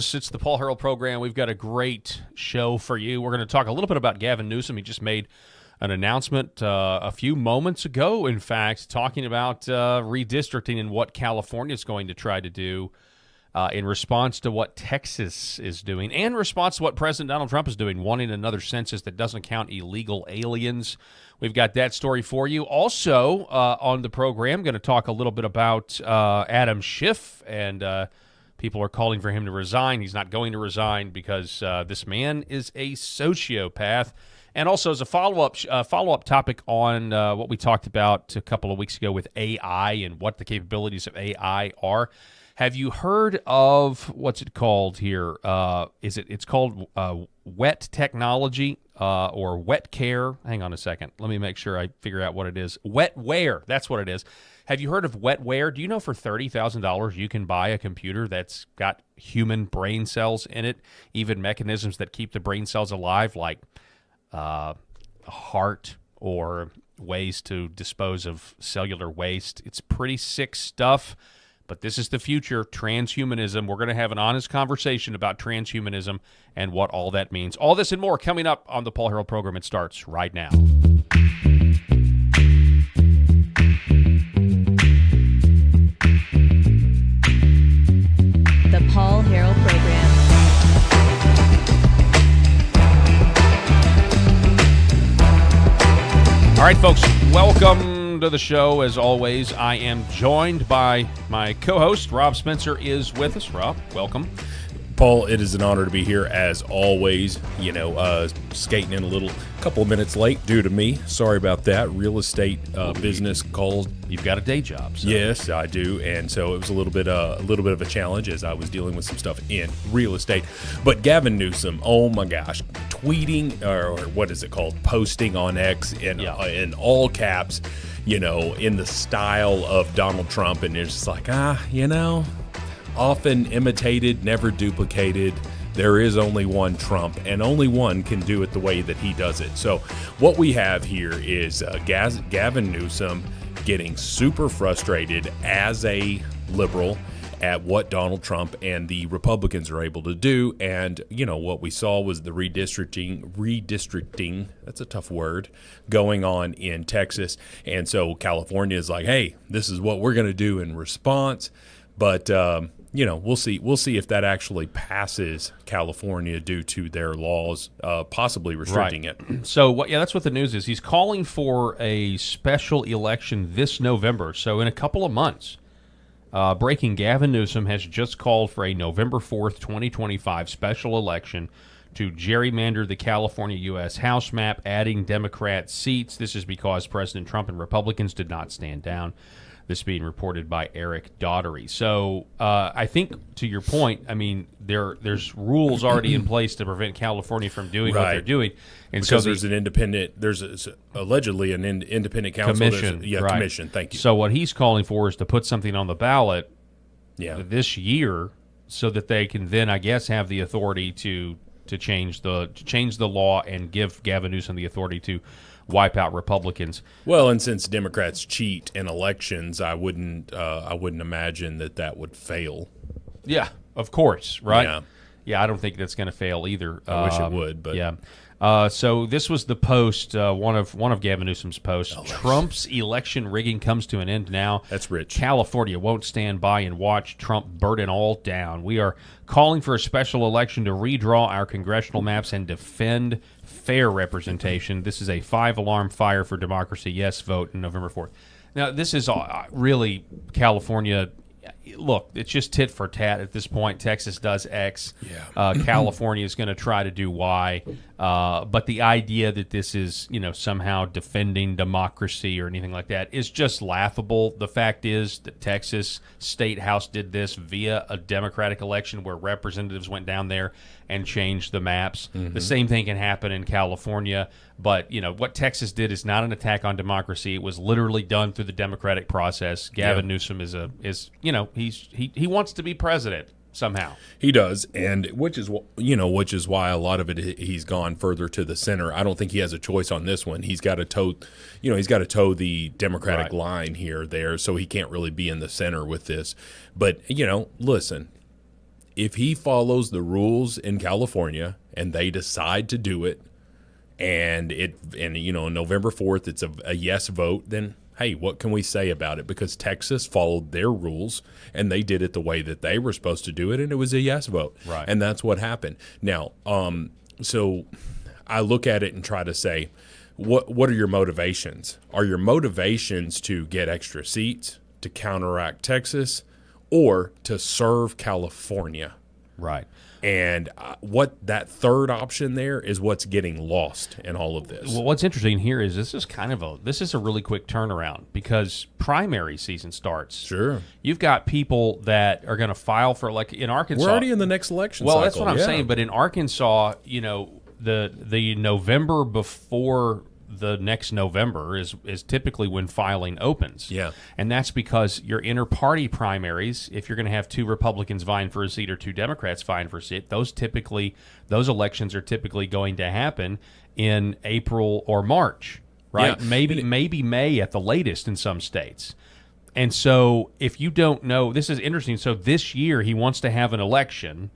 It's the Paul Harrell program. We've got a great show for you. We're going to talk a little bit about Gavin Newsom. He just made an announcement a few moments ago, in fact, talking about redistricting and what California is going to try to do in response to what Texas is doing and in response to what President Donald Trump is doing, wanting another census that doesn't count illegal aliens. We've got that story for you. Also on the program, going to talk a little bit about Adam Schiff, and people are calling for him to resign. He's not going to resign because this man is a sociopath. And also as a follow-up topic on what we talked about a couple of weeks ago with AI and what the capabilities of AI are. Have you heard of, what's it called here? It's called wet technology or wet care? Hang on a second. Let me make sure I figure out what it is. Wetware, that's what it is. Have you heard of wetware? Do you know for $30,000 you can buy a computer that's got human brain cells in it, even mechanisms that keep the brain cells alive, like a heart or ways to dispose of cellular waste? It's pretty sick stuff, but this is the future, transhumanism. We're going to have an honest conversation about transhumanism and what all that means. All this and more coming up on the Paul Harrell program. It starts right now. The Paul Harrell program. All right, folks, welcome to the show. As always, I am joined by my co-host, Rob Spencer is with us. Rob, welcome. Paul, it is an honor to be here as always. Skating in a couple of minutes late due to me. Sorry about that. Real estate business called. You've got a day job. So. Yes, I do, and so it was a little bit of a challenge as I was dealing with some stuff in real estate. But Gavin Newsom, oh my gosh, tweeting or what is it called? Posting on X in all caps, in the style of Donald Trump, and it's just like often imitated, never duplicated. There is only one Trump, and only one can do it the way that he does it. So what we have here is Gavin Newsom getting super frustrated as a liberal at what Donald Trump and the Republicans are able to do. And, what we saw was the redistricting, that's a tough word, going on in Texas. And so California is like, hey, this is what we're going to do in response. But, we'll see if that actually passes California due to their laws possibly restricting it. So, that's what the news is. He's calling for a special election this November. So in a couple of months, breaking, Gavin Newsom has just called for a November 4th, 2025 special election to gerrymander the California U.S. House map, adding Democrat seats. This is because President Trump and Republicans did not stand down. This being reported by Eric Daugherty. So I think, to your point, there's rules already in place to prevent California from doing what they're doing, and because there's allegedly an independent council commission. Commission. Thank you. So what he's calling for is to put something on the ballot, this year, so that they can then, I guess, have the authority to change the law and give Gavin Newsom the authority to wipe out Republicans. Well, and since Democrats cheat in elections, I wouldn't imagine that would fail. Yeah, of course, right? Yeah, I don't think that's going to fail either. I wish it would, but yeah. So this was the post, one of Gavin Newsom's posts. Trump's election rigging comes to an end now. That's rich. California won't stand by and watch Trump burn it all down. We are calling for a special election to redraw our congressional maps and defend fair representation. This is a 5-alarm fire for democracy. Yes, vote on November 4th. Now, this is really California. Look, it's just tit for tat at this point. Texas does X. Yeah. California is going to try to do Y. But the idea that this is, somehow defending democracy or anything like that is just laughable. The fact is that Texas State House did this via a Democratic election where representatives went down there and changed the maps. Mm-hmm. The same thing can happen in California. But, what Texas did is not an attack on democracy. It was literally done through the democratic process. Gavin Newsom he wants to be president somehow. He does, and which is why a lot of it he's gone further to the center. I don't think he has a choice on this one. He's got to toe the Democratic line there, so he can't really be in the center with this. But listen, if he follows the rules in California and they decide to do it, and November 4th it's a yes vote, then hey, what can we say about it? Because Texas followed their rules and they did it the way that they were supposed to do it, and it was a yes vote. Right. And that's what happened. Now, so I look at it and try to say, what are your motivations? Are your motivations to get extra seats, to counteract Texas, or to serve California? Right. And what that third option there is what's getting lost in all of this. Well, what's interesting here is this is a really quick turnaround because primary season starts. Sure. You've got people that are going to file for, like in Arkansas. We're already in the next election well, cycle. that's what I'm saying. But in Arkansas, the November before the next November is typically when filing opens. Yeah. And that's because your inter-party primaries, if you're going to have two Republicans vying for a seat or two Democrats vying for a seat, those elections are typically going to happen in April or March, right? Yeah. Maybe May at the latest in some states. And so if you don't know, this is interesting. So this year he wants to have an election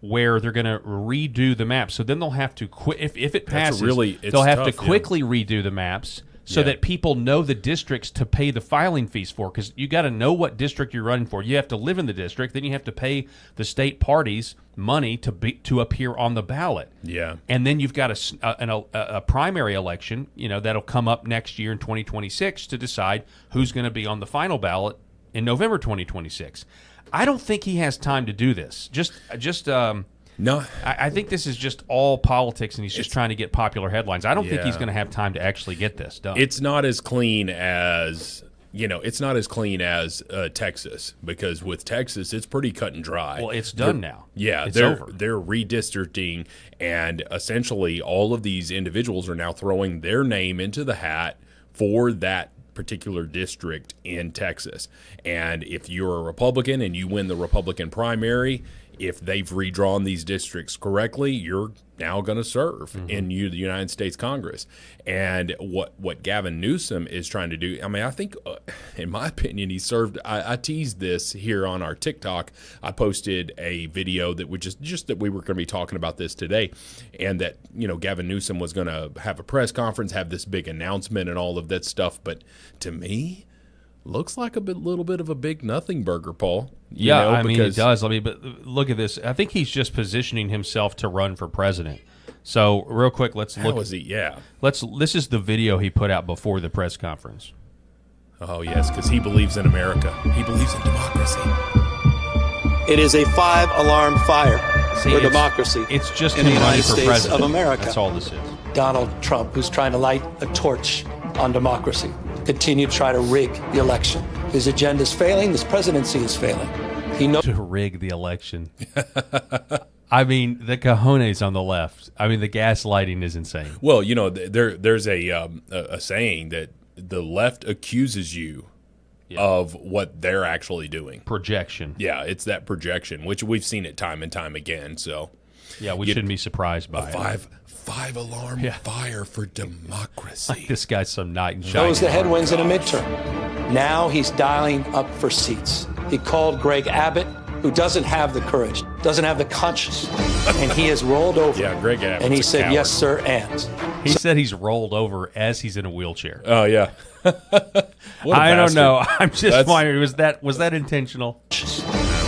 where they're going to redo the maps. So then they'll have to if it passes, they'll have to quickly redo the maps so that people know the districts to pay the filing fees for, because you got to know what district you're running for. You have to live in the district, then you have to pay the state parties money to appear on the ballot. Yeah. And then you've got a primary election, that'll come up next year in 2026 to decide who's going to be on the final ballot in November 2026. I don't think he has time to do this. No. I think this is just all politics, and he's just trying to get popular headlines. I don't think he's going to have time to actually get this done. It's not as clean as Texas, because with Texas it's pretty cut and dry. Well, it's done now. Yeah, it's they're over. They're redistricting, and essentially all of these individuals are now throwing their name into the hat for that particular district in Texas. And if you're a Republican and you win the Republican primary, if they've redrawn these districts correctly, you're now going to serve in the United States Congress. And what Gavin Newsom is trying to do, I mean, I think, in my opinion, he served. I teased this here on our TikTok. I posted a video that would just that we were going to be talking about this today, and that Gavin Newsom was going to have a press conference, have this big announcement, and all of that stuff. But to me, looks like a little bit of a big nothing burger, Paul. I mean, it does. But look at this. I think he's just positioning himself to run for president. So, real quick, let's look. How is he? Yeah. This is the video he put out before the press conference. Oh, yes, because he believes in America. He believes in democracy. It is a 5-alarm fire for democracy. It's just in the him running United for States president. of America. That's all this is. Donald Trump, who's trying to light a torch on democracy, continue to try to rig the election. His agenda is failing. This presidency is failing. He knows to rig the election. I mean, the cojones on the left. I mean, the gaslighting is insane. Well, there's a saying that the left accuses you of what they're actually doing. Projection. Yeah, it's that projection, which we've seen it time and time again. So, yeah, we shouldn't be surprised by it. Five-alarm fire for democracy. Like this guy's some knight in shining. the headwinds in a midterm. Now he's dialing up for seats. He called Greg Abbott, who doesn't have the courage, doesn't have the conscience, and he has rolled over. Yeah, Greg Abbott's and he a said, coward. "Yes, sir," and he said he's rolled over as he's in a wheelchair. Oh yeah. I don't know. I'm just wondering, was that intentional?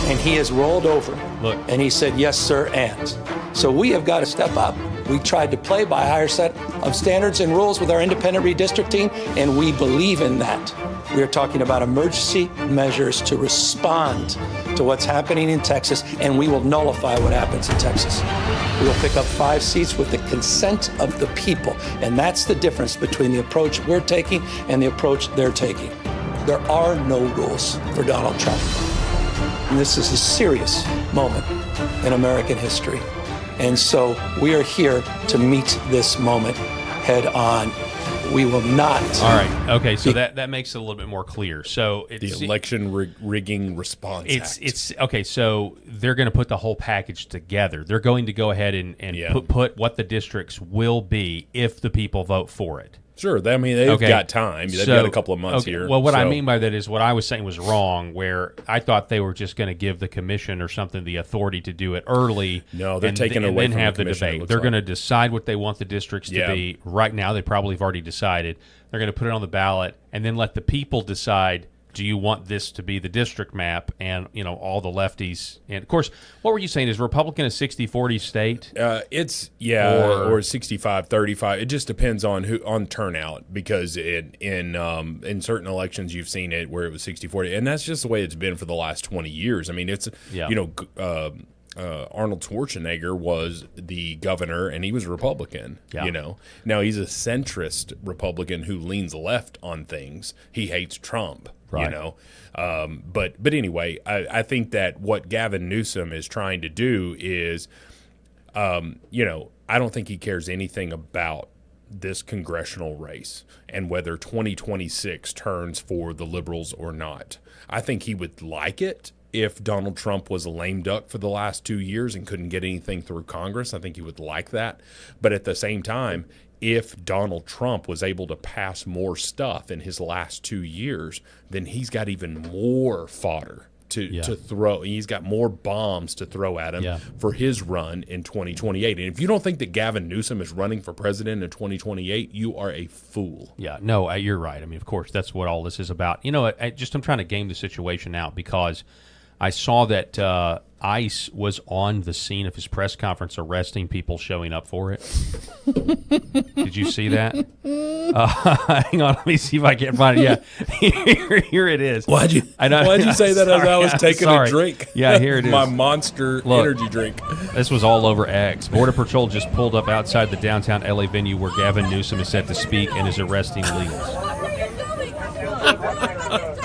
And he has rolled over. Look. And he said, "Yes, sir," and. So we have got to step up. We tried to play by a higher set of standards and rules with our independent redistricting, and we believe in that. We are talking about emergency measures to respond to what's happening in Texas, and we will nullify what happens in Texas. We will pick up 5 seats with the consent of the people, and that's the difference between the approach we're taking and the approach they're taking. There are no rules for Donald Trump. And this is a serious moment in American history. And so we are here to meet this moment head on. We will not. All right. Okay. So that makes it a little bit more clear. So it's, the election rigging response act. It's okay. So they're going to put the whole package together. They're going to go ahead and put what the districts will be if the people vote for it. Sure. I mean, they've Okay. got time. They've got a couple of months here. Well, what I so- mean by that is what I was saying was wrong, where I thought they were just going to give the commission or something the authority to do it early. No, they're and taking th- away and then from the have the commission, it debate. looks They're like. going to decide what they want the districts to Yeah. be. Right now, they probably have already decided. They're going to put it on the ballot and then let the people decide. Do you want this to be the district map? And, all the lefties. And, of course, what were you saying? Is Republican a 60-40 state? It's Or- or 65-35. It just depends on turnout, because in certain elections you've seen it where it was 60-40, and that's just the way it's been for the last 20 years. I mean, it's Yeah. Arnold Schwarzenegger was the governor, and he was a Republican. Yeah. Now he's a centrist Republican who leans left on things. He hates Trump. Right. But anyway, I think that what Gavin Newsom is trying to do is, I don't think he cares anything about this congressional race and whether 2026 turns for the liberals or not. I think he would like it if Donald Trump was a lame duck for the last 2 years and couldn't get anything through Congress. I think he would like that. But at the same time, if Donald Trump was able to pass more stuff in his last 2 years, then he's got even more fodder to throw. He's got more bombs to throw at him for his run in 2028. And if you don't think that Gavin Newsom is running for president in 2028, you are a fool. Yeah, no, you're right. I mean, of course, that's what all this is about. I'm trying to game the situation out because I saw that ICE was on the scene of his press conference arresting people showing up for it. Did you see that? Hang on, let me see if I can find it. Yeah, here it is. Why'd you say that as I was taking a drink? Yeah, here it is. My Monster energy drink. This was all over X. Border Patrol just pulled up outside the downtown LA venue where Gavin Newsom is set to speak and is arresting illegals.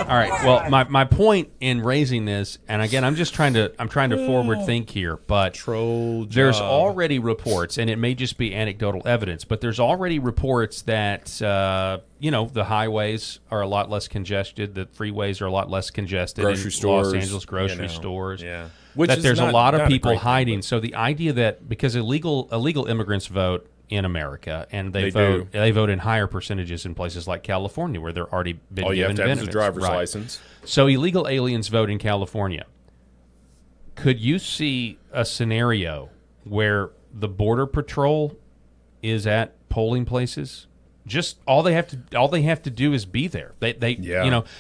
All right. Well, my point in raising this, and again, I'm trying to forward think here, but there's already reports, and it may just be anecdotal evidence, but there's already reports that the highways are a lot less congested, the freeways are a lot less congested, grocery stores, Los Angeles grocery stores. Yeah. That there's a lot of people hiding. So the idea that because illegal immigrants vote in America, and they vote in higher percentages in places like California, where they're already been all you given have to have is a benefits. driver's Right. license. So illegal aliens vote in California. Could you see a scenario where the Border Patrol is at polling places? Just all they have to do is be there. They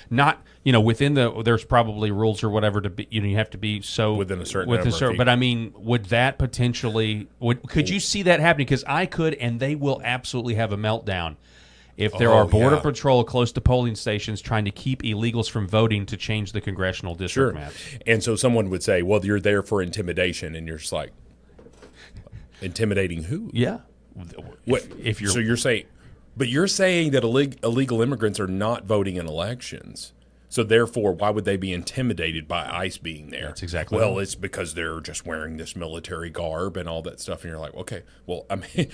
not within there's probably rules or whatever to be, you have to be so within a certain number of feet. But I mean, would that potentially could you see that happening? Because I could, and they will absolutely have a meltdown if there are Border Patrol close to polling stations trying to keep illegals from voting to change the congressional district maps. And so someone would say, well, you're there for intimidation, and you're just like, intimidating who? Yeah. If you're, so you're saying, but you're saying that illegal immigrants are not voting in elections. So therefore, why would they be intimidated by ICE being there? That's exactly well, right. it's because they're just wearing this military garb and all that stuff. And you're like, okay, well, I mean,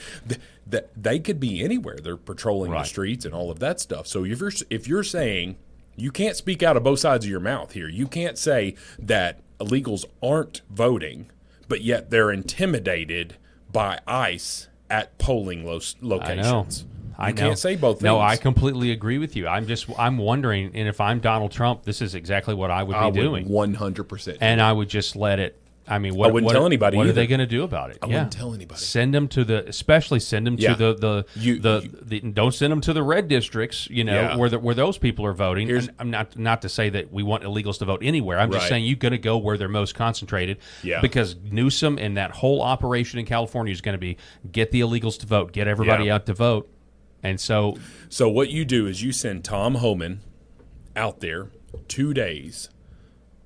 they could be anywhere. They're patrolling the streets and all of that stuff. So if you're saying you can't speak out of both sides of your mouth here, you can't say that illegals aren't voting, but yet they're intimidated by ICE at polling locations. I know. Can't say both things. No, I completely agree with you. I'm wondering, and if I'm Donald Trump, this is exactly what I would be doing. 100%. And I would just let it. I mean, I wouldn't tell anybody. What either. are they going to do about it? I wouldn't tell anybody. Send them to especially send them to the don't send them to the red districts. Where those people are voting. And I'm not to say that we want illegals to vote anywhere. I'm just saying you're going to go where they're most concentrated. Yeah. Because Newsom and that whole operation in California is going to be get the illegals to vote, get everybody out to vote. And so what you do is you send Tom Homan out there 2 days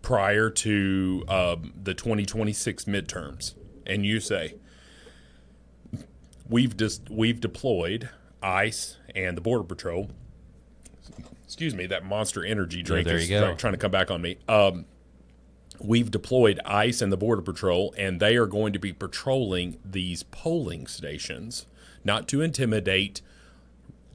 prior to the 2026 midterms, and you say, we've deployed ICE and the Border Patrol. Excuse me, that Monster Energy drink is trying to come back on me. We've deployed ICE and the Border Patrol, and they are going to be patrolling these polling stations, not to intimidate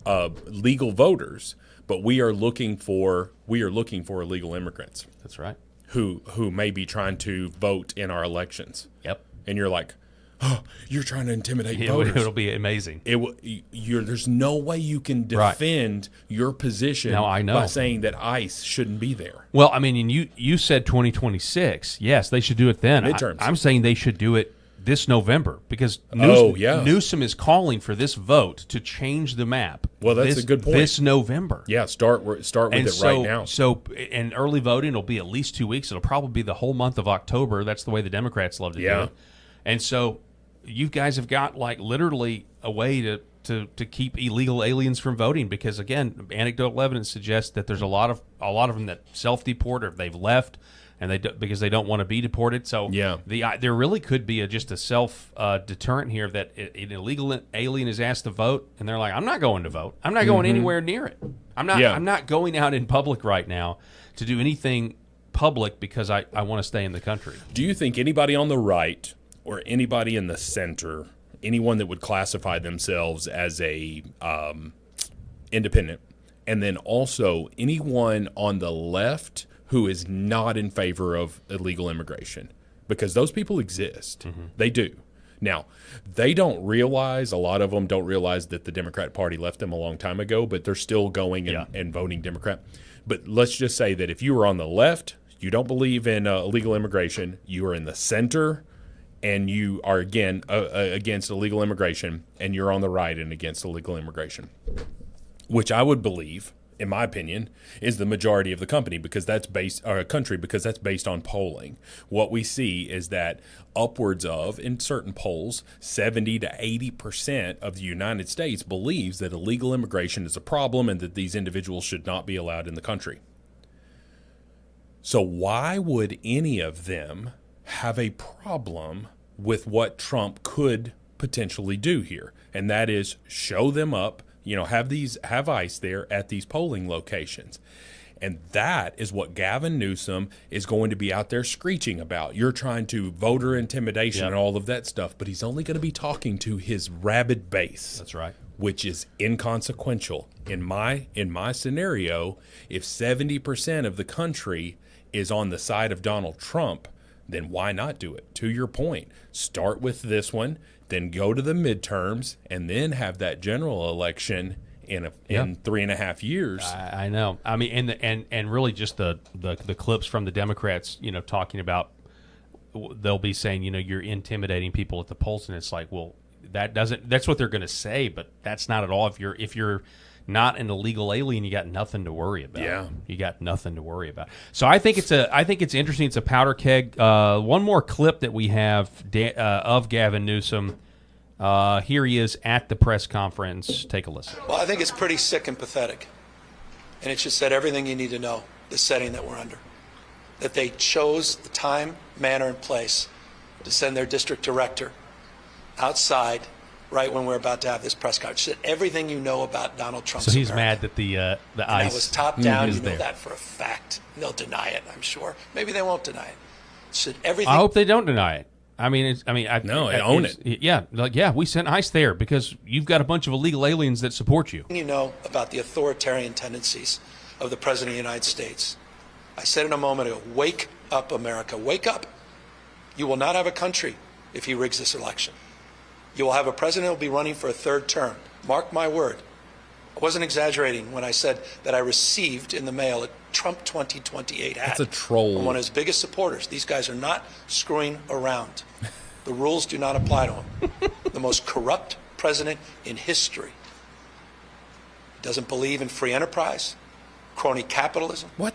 legal voters, but we are looking for illegal immigrants. That's right. Who may be trying to vote in our elections. Yep. And you're like, oh, you're trying to intimidate voters. It'll be amazing. There's no way you can defend your position No, I know. by saying that ICE shouldn't be there. Well, I mean, and you said 2026. Yes, they should do it then. Midterms. I'm saying they should do it this November because Newsom is calling for this vote to change the map. Well, that's a good point. This November. Yeah, start with it right now. So, and early voting will be at least 2 weeks. It'll probably be the whole month of October. That's the way the Democrats love to do it. And so you guys have got like literally a way to keep illegal aliens from voting because, again, anecdotal evidence suggests that there's a lot of them that self-deport or they've left and because they don't want to be deported. So there really could be just a self-deterrent here that an illegal alien is asked to vote, and they're like, I'm not going to vote. I'm not going anywhere near it. I'm not going out in public right now to do anything public because I want to stay in the country. Do you think anybody on the right or anybody in the center, anyone that would classify themselves as a independent, and then also anyone on the left who is not in favor of illegal immigration, because those people exist. They do. Now, they don't realize, a lot of them don't realize that the Democrat Party left them a long time ago, but they're still going and voting Democrat. But let's just say that if you were on the left, you don't believe in illegal immigration, you are in the center, and you are, again, against illegal immigration, and you're on the right and against illegal immigration, which I would believe, in my opinion, is the majority of the country because that's based on polling. What we see is that upwards of, in certain polls, 70 to 80% of the United States believes that illegal immigration is a problem and that these individuals should not be allowed in the country. So why would any of them have a problem with what Trump could potentially do here? And that is show them up, have ICE there at these polling locations. And that is what Gavin Newsom is going to be out there screeching about. You're trying to voter intimidation and all of that stuff, but he's only going to be talking to his rabid base. That's right. Which is inconsequential. In my scenario, if 70% of the country is on the side of Donald Trump, then why not do it? To your point, start with this one, then go to the midterms, and then have that general election in 3.5 years. I know. I mean, and really just the clips from the Democrats, talking about, they'll be saying, you're intimidating people at the polls, and it's like, well, that's what they're going to say, but that's not at all. If you're not an illegal alien, you got nothing to worry about. Yeah, you got nothing to worry about. So I think it's interesting. It's a powder keg. One more clip that we have of Gavin Newsom. Here he is at the press conference. Take a listen. Well, I think it's pretty sick and pathetic, and it just said everything you need to know. The setting that we're under, that they chose the time, manner, and place to send their district director outside right when we're about to have this press conference. Said everything you know about Donald Trump. So he's mad that the ICE. That was top down. You know there. that for a fact. They'll deny it, I'm sure. Maybe they won't deny it. Said everything. I hope they don't deny it. I own it. Yeah, we sent ICE there because you've got a bunch of illegal aliens that support you. You know about the authoritarian tendencies of the President of the United States. I said it a moment ago, wake up, America. Wake up. You will not have a country if he rigs this election. You will have a president who will be running for a third term. Mark my word. I wasn't exaggerating when I said that I received in the mail a Trump 2028 hat. That's a troll. From one of his biggest supporters. These guys are not screwing around. The rules do not apply to him. The most corrupt president in history. He doesn't believe in free enterprise, crony capitalism. What?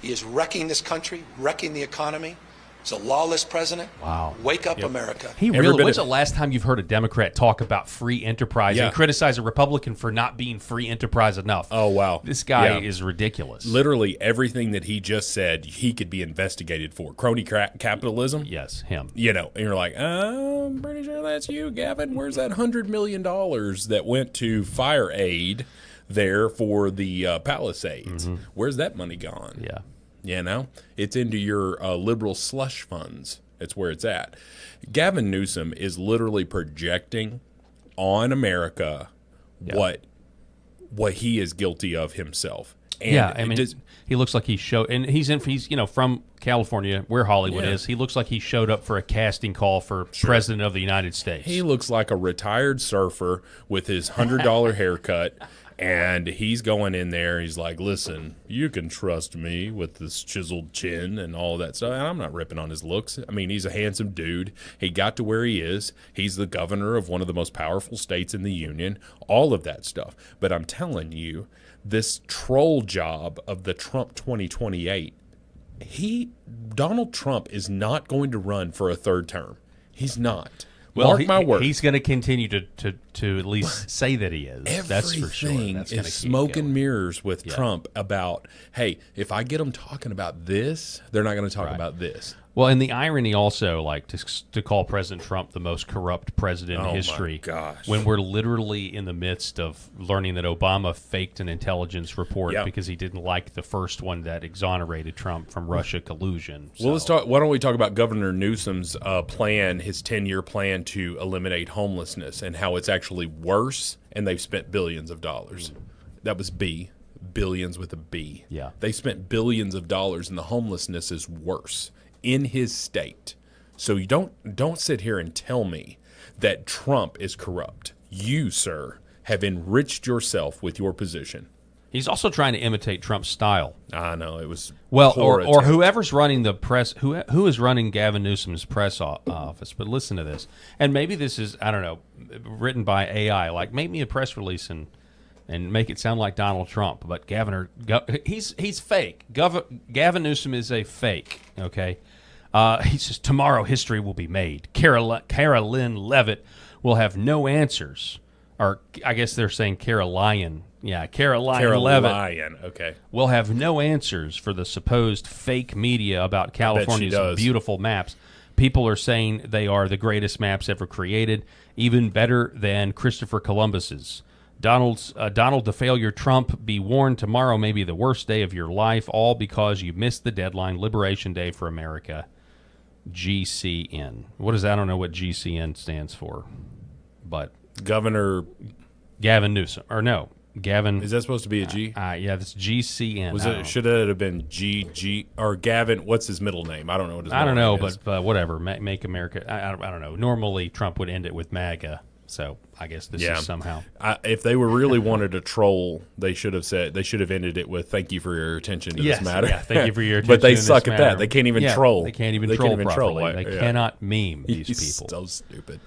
He is wrecking this country, wrecking the economy. He's a lawless president. Wow. Wake up, America. When's the last time you've heard a Democrat talk about free enterprise and criticize a Republican for not being free enterprise enough? Oh, wow. This guy is ridiculous. Literally everything that he just said, he could be investigated for. Crony capitalism? Yes, him. And you're like, I'm pretty sure that's you, Gavin. Where's that $100 million that went to fire aid there for the Palisades? Mm-hmm. Where's that money gone? Yeah. It's into your liberal slush funds. That's where it's at. Gavin Newsom is literally projecting on America what he is guilty of himself. And yeah, I mean, he looks like he's from California, where Hollywood Yeah. is. He looks like he showed up for a casting call for President of the United States. he looks like a retired surfer with his $100 haircut. And he's going in there. He's like, listen, you can trust me with this chiseled chin and all that stuff. And I'm not ripping on his looks. I mean, he's a handsome dude. He got to where he is. He's the governor of one of the most powerful states in the union, all of that stuff. But I'm telling you, this troll job of the Trump 2028, Donald Trump is not going to run for a third term. He's not. Mark my word. He's going to continue to at least say that he is. That's for sure. Everything That's is smoke and mirrors with Trump about, hey, if I get them talking about this, they're not going to talk about this. Well, and the irony also, like, to call President Trump the most corrupt president in history, my gosh. when we're literally in the midst of learning that Obama faked an intelligence report because he didn't like the first one that exonerated Trump from Russia collusion. Well, let's talk. Why don't we talk about Governor Newsom's plan, his 10-year plan to eliminate homelessness, and how it's actually worse, and they've spent billions of dollars. That was B, billions with a B. Yeah. They spent billions of dollars, and the homelessness is worse in his state. So you don't sit here and tell me that Trump is corrupt. You, sir, have enriched yourself with your position. He's also trying to imitate Trump's style. I know it was or attempt. whoever's running the press, who is running Gavin Newsom's press office. But listen to this, and maybe this is, I don't know, written by AI. Like, make me a press release and make it sound like Donald Trump. But he's fake. Gavin Newsom is a fake. Okay, he says tomorrow history will be made. Carolyn Levitt will have no answers, or I guess they're saying Caroline. Yeah, Caroline Levitt okay. will have no answers for the supposed fake media about California's beautiful maps. People are saying they are the greatest maps ever created, even better than Christopher Columbus's. Donald the failure Trump, be warned, tomorrow may be the worst day of your life, all because you missed the deadline. Liberation Day for America. GCN. What is that? I don't know what GCN stands for, but Governor Gavin Newsom, or no. Gavin, is that supposed to be a G? Yeah, that's GCN. Should it have been GG or Gavin? What's his middle name? I don't know what his I don't middle know, name is. but whatever. Make America. I don't know. Normally, Trump would end it with MAGA. So I guess this is somehow. If they were really wanted to troll, they should have ended it with "Thank you for your attention to this matter." Yeah, thank you for your attention. But they to suck this at matter. that. They can't even troll. They can't even troll properly. They cannot meme these He's people. so stupid.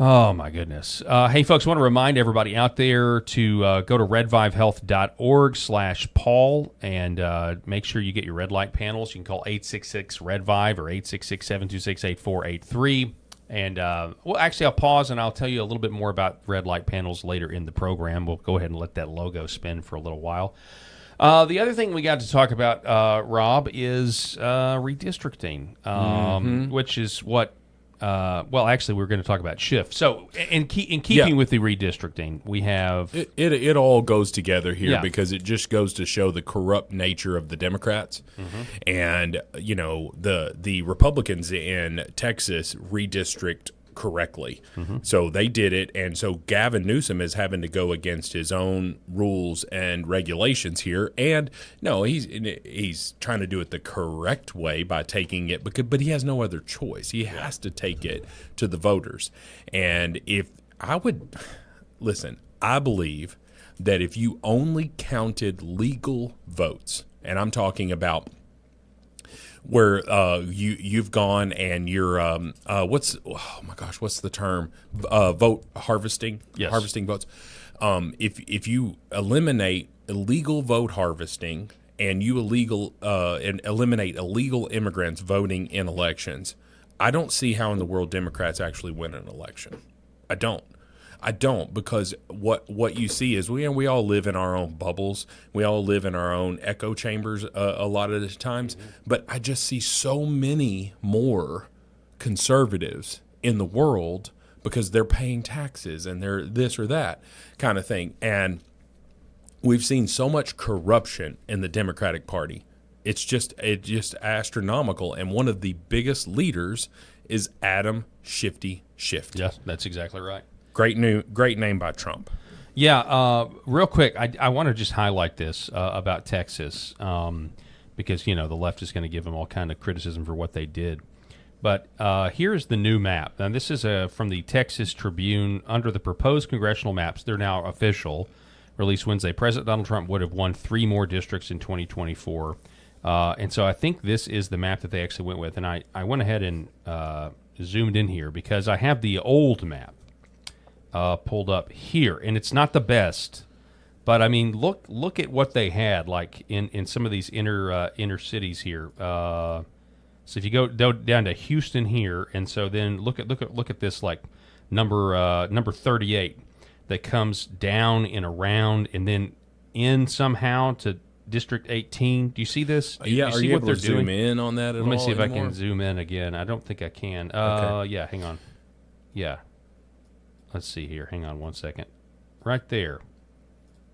Oh, my goodness. Hey, folks, I want to remind everybody out there to go to redvivehealth.org/Paul and make sure you get your red light panels. You can call 866-REDVIVE or 866-726-8483. And, well, actually, I'll pause and I'll tell you a little bit more about red light panels later in the program. We'll go ahead and let that logo spin for a little while. The other thing we got to talk about, Rob, is redistricting, which is what well, actually, we're going to talk about shift. So, in keeping with the redistricting, we have it all goes together here Yeah. because it just goes to show the corrupt nature of the Democrats, and the Republicans in Texas redistrict correctly. So they did it, and so Gavin Newsom is having to go against his own rules and regulations here. And no, he's trying to do it the correct way by taking it, but he has no other choice. He has to take it to the voters. And if I would listen, I believe that if you only counted legal votes, and I'm talking about where you've gone and you're what's the term, vote harvesting? Yes. Harvesting votes. If you eliminate illegal vote harvesting and you eliminate illegal immigrants voting in elections, I don't see how in the world Democrats actually win an election. I don't, because what you see is we all live in our own bubbles. We all live in our own echo chambers a lot of the times. But I just see so many more conservatives in the world because they're paying taxes and they're this or that kind of thing. And we've seen so much corruption in the Democratic Party. It's just astronomical. And one of the biggest leaders is Adam Shifty Schiff. Yes, that's exactly right. Great name by Trump. Yeah, real quick, I want to just highlight this about Texas because, the left is going to give them all kind of criticism for what they did. But here's the new map. Now, this is from the Texas Tribune. Under the proposed congressional maps, they're now official, released Wednesday. President Donald Trump would have won 3 more districts in 2024. And so I think this is the map that they actually went with. And I went ahead and zoomed in here because I have the old map pulled up here. And it's not the best. But, I mean, look at what they had, like, in some of these inner cities here. So if you go down to Houston here, and so then look at this, like, number 38 that comes down and around and then in somehow to District 18. Do you see this? Do Yeah, you are see you what able they're to zoom doing? in on that at all? Let me see if I anymore? can zoom in again. I don't think I can. Okay. Yeah, hang on. Yeah. Let's see here. Hang on one second. Right there.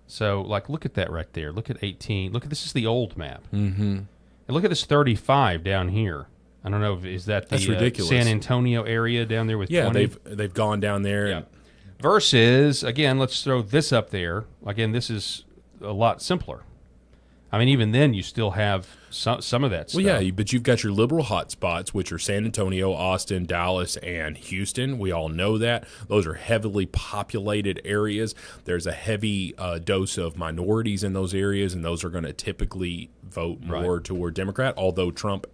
So, like, look at that right there. Look at 18. Look at this is the old map. Mm-hmm. And look at this 35 down here. I don't know, is that That's the ridiculous. San Antonio area down there with 20? they've gone down there. Yeah. And, Versus, again, let's throw this up there. Again, this is a lot simpler. I mean, even then, you still have some of that stuff. well, yeah, but you've got your liberal hotspots, which are San Antonio, Austin, Dallas, and Houston. We all know that. Those are heavily populated areas. There's a heavy dose of minorities in those areas, and those are going to typically vote more toward Democrat, although Trump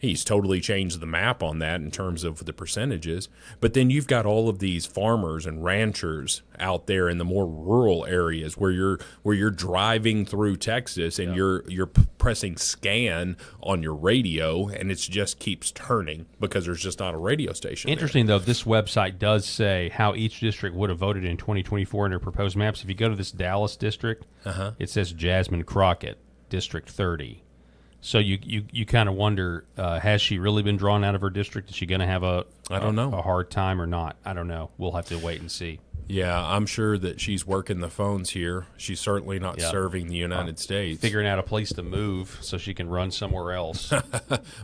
he's totally changed the map on that in terms of the percentages. But then you've got all of these farmers and ranchers out there in the more rural areas where you're driving through Texas and you're pressing scan on your radio and it just keeps turning because there's just not a radio station. Interesting, though, this website does say how each district would have voted in 2024 in their proposed maps. If you go to this Dallas district, it says Jasmine Crockett, District 30. So you kind of wonder, has she really been drawn out of her district? Is she going to have a hard time or not? I don't know. We'll have to wait and see. Yeah, I'm sure that she's working the phones here. She's certainly not serving the United States. Figuring out a place to move so she can run somewhere else.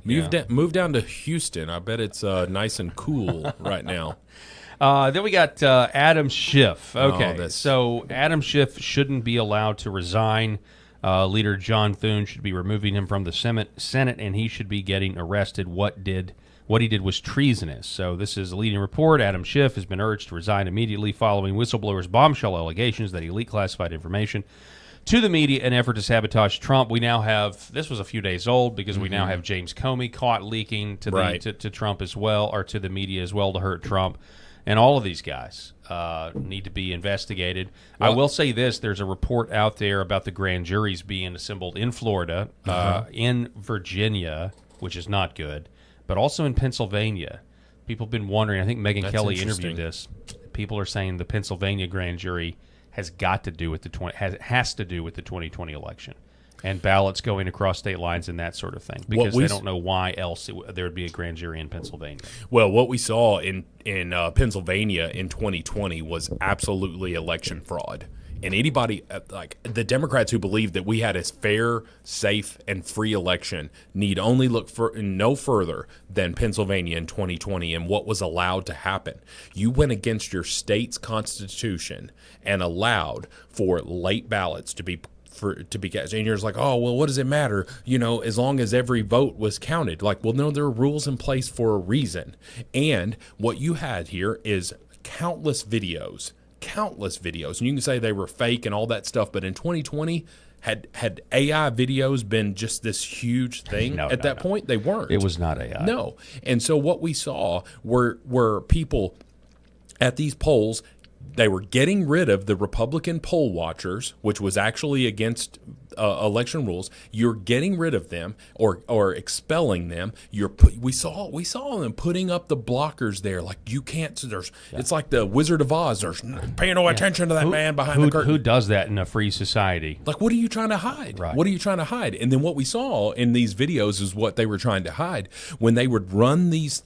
Move down to Houston. I bet it's nice and cool right now. Then we got Adam Schiff. Okay, Oh, so Adam Schiff shouldn't be allowed to resign. Leader John Thune should be removing him from the Senate, and he should be getting arrested. What he did was treasonous. So this is a leading report. Adam Schiff has been urged to resign immediately following whistleblowers' bombshell allegations that he leaked classified information to the media in an effort to sabotage Trump. We now have, this was a few days old because we now have James Comey caught leaking to to Trump as well, or to the media as well, to hurt Trump. And all of these guys need to be investigated. Well, I will say this. There's a report out there about the grand juries being assembled in Florida, in Virginia, which is not good, but also in Pennsylvania. People have been wondering. I think Megyn Kelly interviewed this. People are saying the Pennsylvania grand jury has to do with the 2020 election. And ballots going across state lines and that sort of thing, because they don't know why else there would be a grand jury in Pennsylvania. Well, what we saw in Pennsylvania in 2020 was absolutely election fraud. And anybody, like the Democrats who believe that we had a fair, safe, and free election need only look no further than Pennsylvania in 2020 and what was allowed to happen. You went against your state's constitution and allowed for late ballots to be cast. And you're just like, oh, well, what does it matter? As long as every vote was counted. Like, well, no, there are rules in place for a reason. And what you had here is countless videos. And you can say they were fake and all that stuff, but in 2020, had AI videos been just this huge thing at that point? They weren't. It was not AI. No. And so what we saw were people at these polls. They were getting rid of the Republican poll watchers, which was actually against election rules. You're getting rid of them or expelling them. We saw them putting up the blockers there, like you can't. It's like the Wizard of Oz. There's paying no attention to that man behind the curtain. Who does that in a free society? Like, what are you trying to hide? Right. What are you trying to hide? And then what we saw in these videos is what they were trying to hide. When they would run these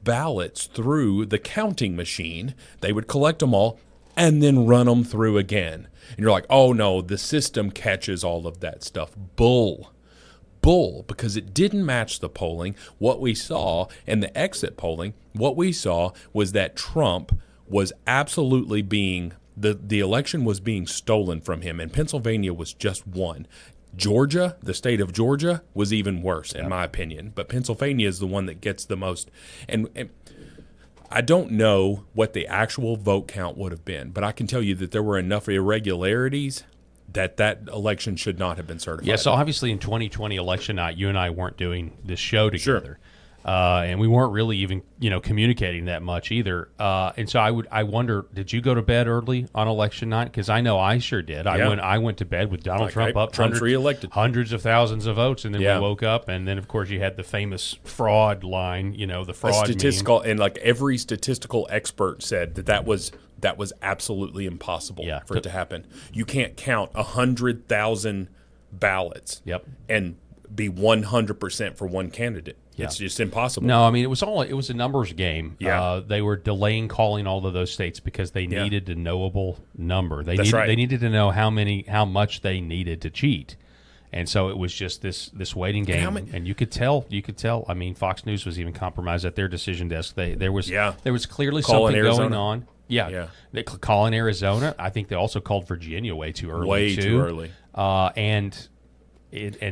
ballots through the counting machine, they would collect them all and then run them through again. And you're like, oh no, the system catches all of that stuff. Bull, because it didn't match the polling. What we saw in the exit polling, what we saw was that Trump was absolutely being The election was being stolen from him, and Pennsylvania was just one. Georgia, the state of Georgia, was even worse, in my opinion. But Pennsylvania is the one that gets the most. And I don't know what the actual vote count would have been, but I can tell you that there were enough irregularities that election should not have been certified. Yeah, so obviously in 2020 election night, you and I weren't doing this show together. And we weren't really even, communicating that much either. And so I wonder, did you go to bed early on election night? Because I know I sure did. I went to bed with Donald Trump up hundreds of thousands of votes, and then we woke up, and then of course you had the famous fraud line, the fraud statistical meme. And like every statistical expert said that was absolutely impossible for it to happen. You can't count 100,000 ballots and be 100% for one candidate. Yeah. It's just impossible. No, I mean, it was a numbers game. Yeah. They were delaying calling all of those states because they needed a knowable number. They needed to know how much they needed to cheat. And so it was just this waiting game, and you could tell. I mean, Fox News was even compromised at their decision desk. There was clearly something going on. Yeah. They call in Arizona. I think they also called Virginia way too early. Way too early. And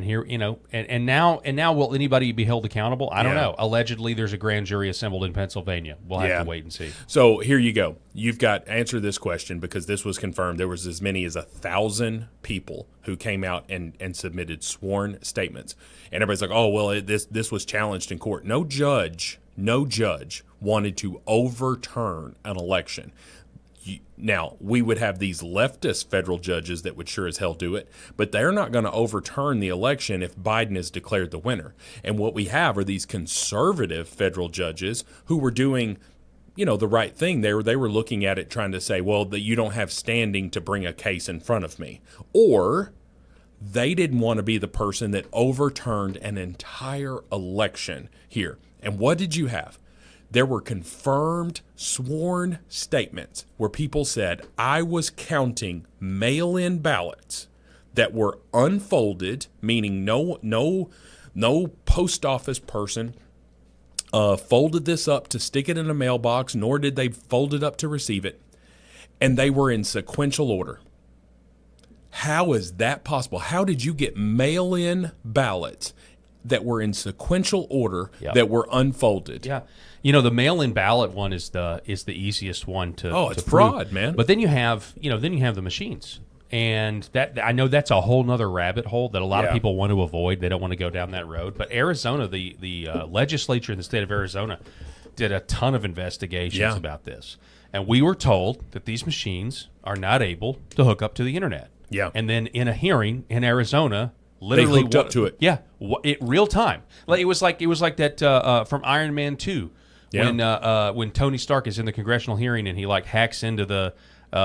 here, and now will anybody be held accountable? I don't know. Allegedly, there's a grand jury assembled in Pennsylvania. We'll have to wait and see. So here you go. You've got answer this question because this was confirmed. There was as many as 1,000 people who came out and submitted sworn statements, and everybody's like, "Oh, well, this was challenged in court." No judge wanted to overturn an election. Now, we would have these leftist federal judges that would sure as hell do it, but they're not going to overturn the election if Biden is declared the winner. And what we have are these conservative federal judges who were doing, the right thing. They were looking at it trying to say, well, that you don't have standing to bring a case in front of me. Or they didn't want to be the person that overturned an entire election here. And what did you have? There were confirmed sworn statements where people said, I was counting mail-in ballots that were unfolded, meaning no post office person folded this up to stick it in a mailbox, nor did they fold it up to receive it, and they were in sequential order. How is that possible? How did you get mail-in ballots that were in sequential order that were unfolded? Yeah. The mail-in ballot one is the easiest one to it's to fraud, prove. man. But then you have the machines. And that I know that's a whole nother rabbit hole that a lot of people want to avoid. They don't want to go down that road. But Arizona, the legislature in the state of Arizona did a ton of investigations about this. And we were told that these machines are not able to hook up to the internet. Yeah. And then in a hearing in Arizona, literally they hooked up to it. Yeah, real time. Like it was like that from Iron Man 2 when Tony Stark is in the congressional hearing and he hacks into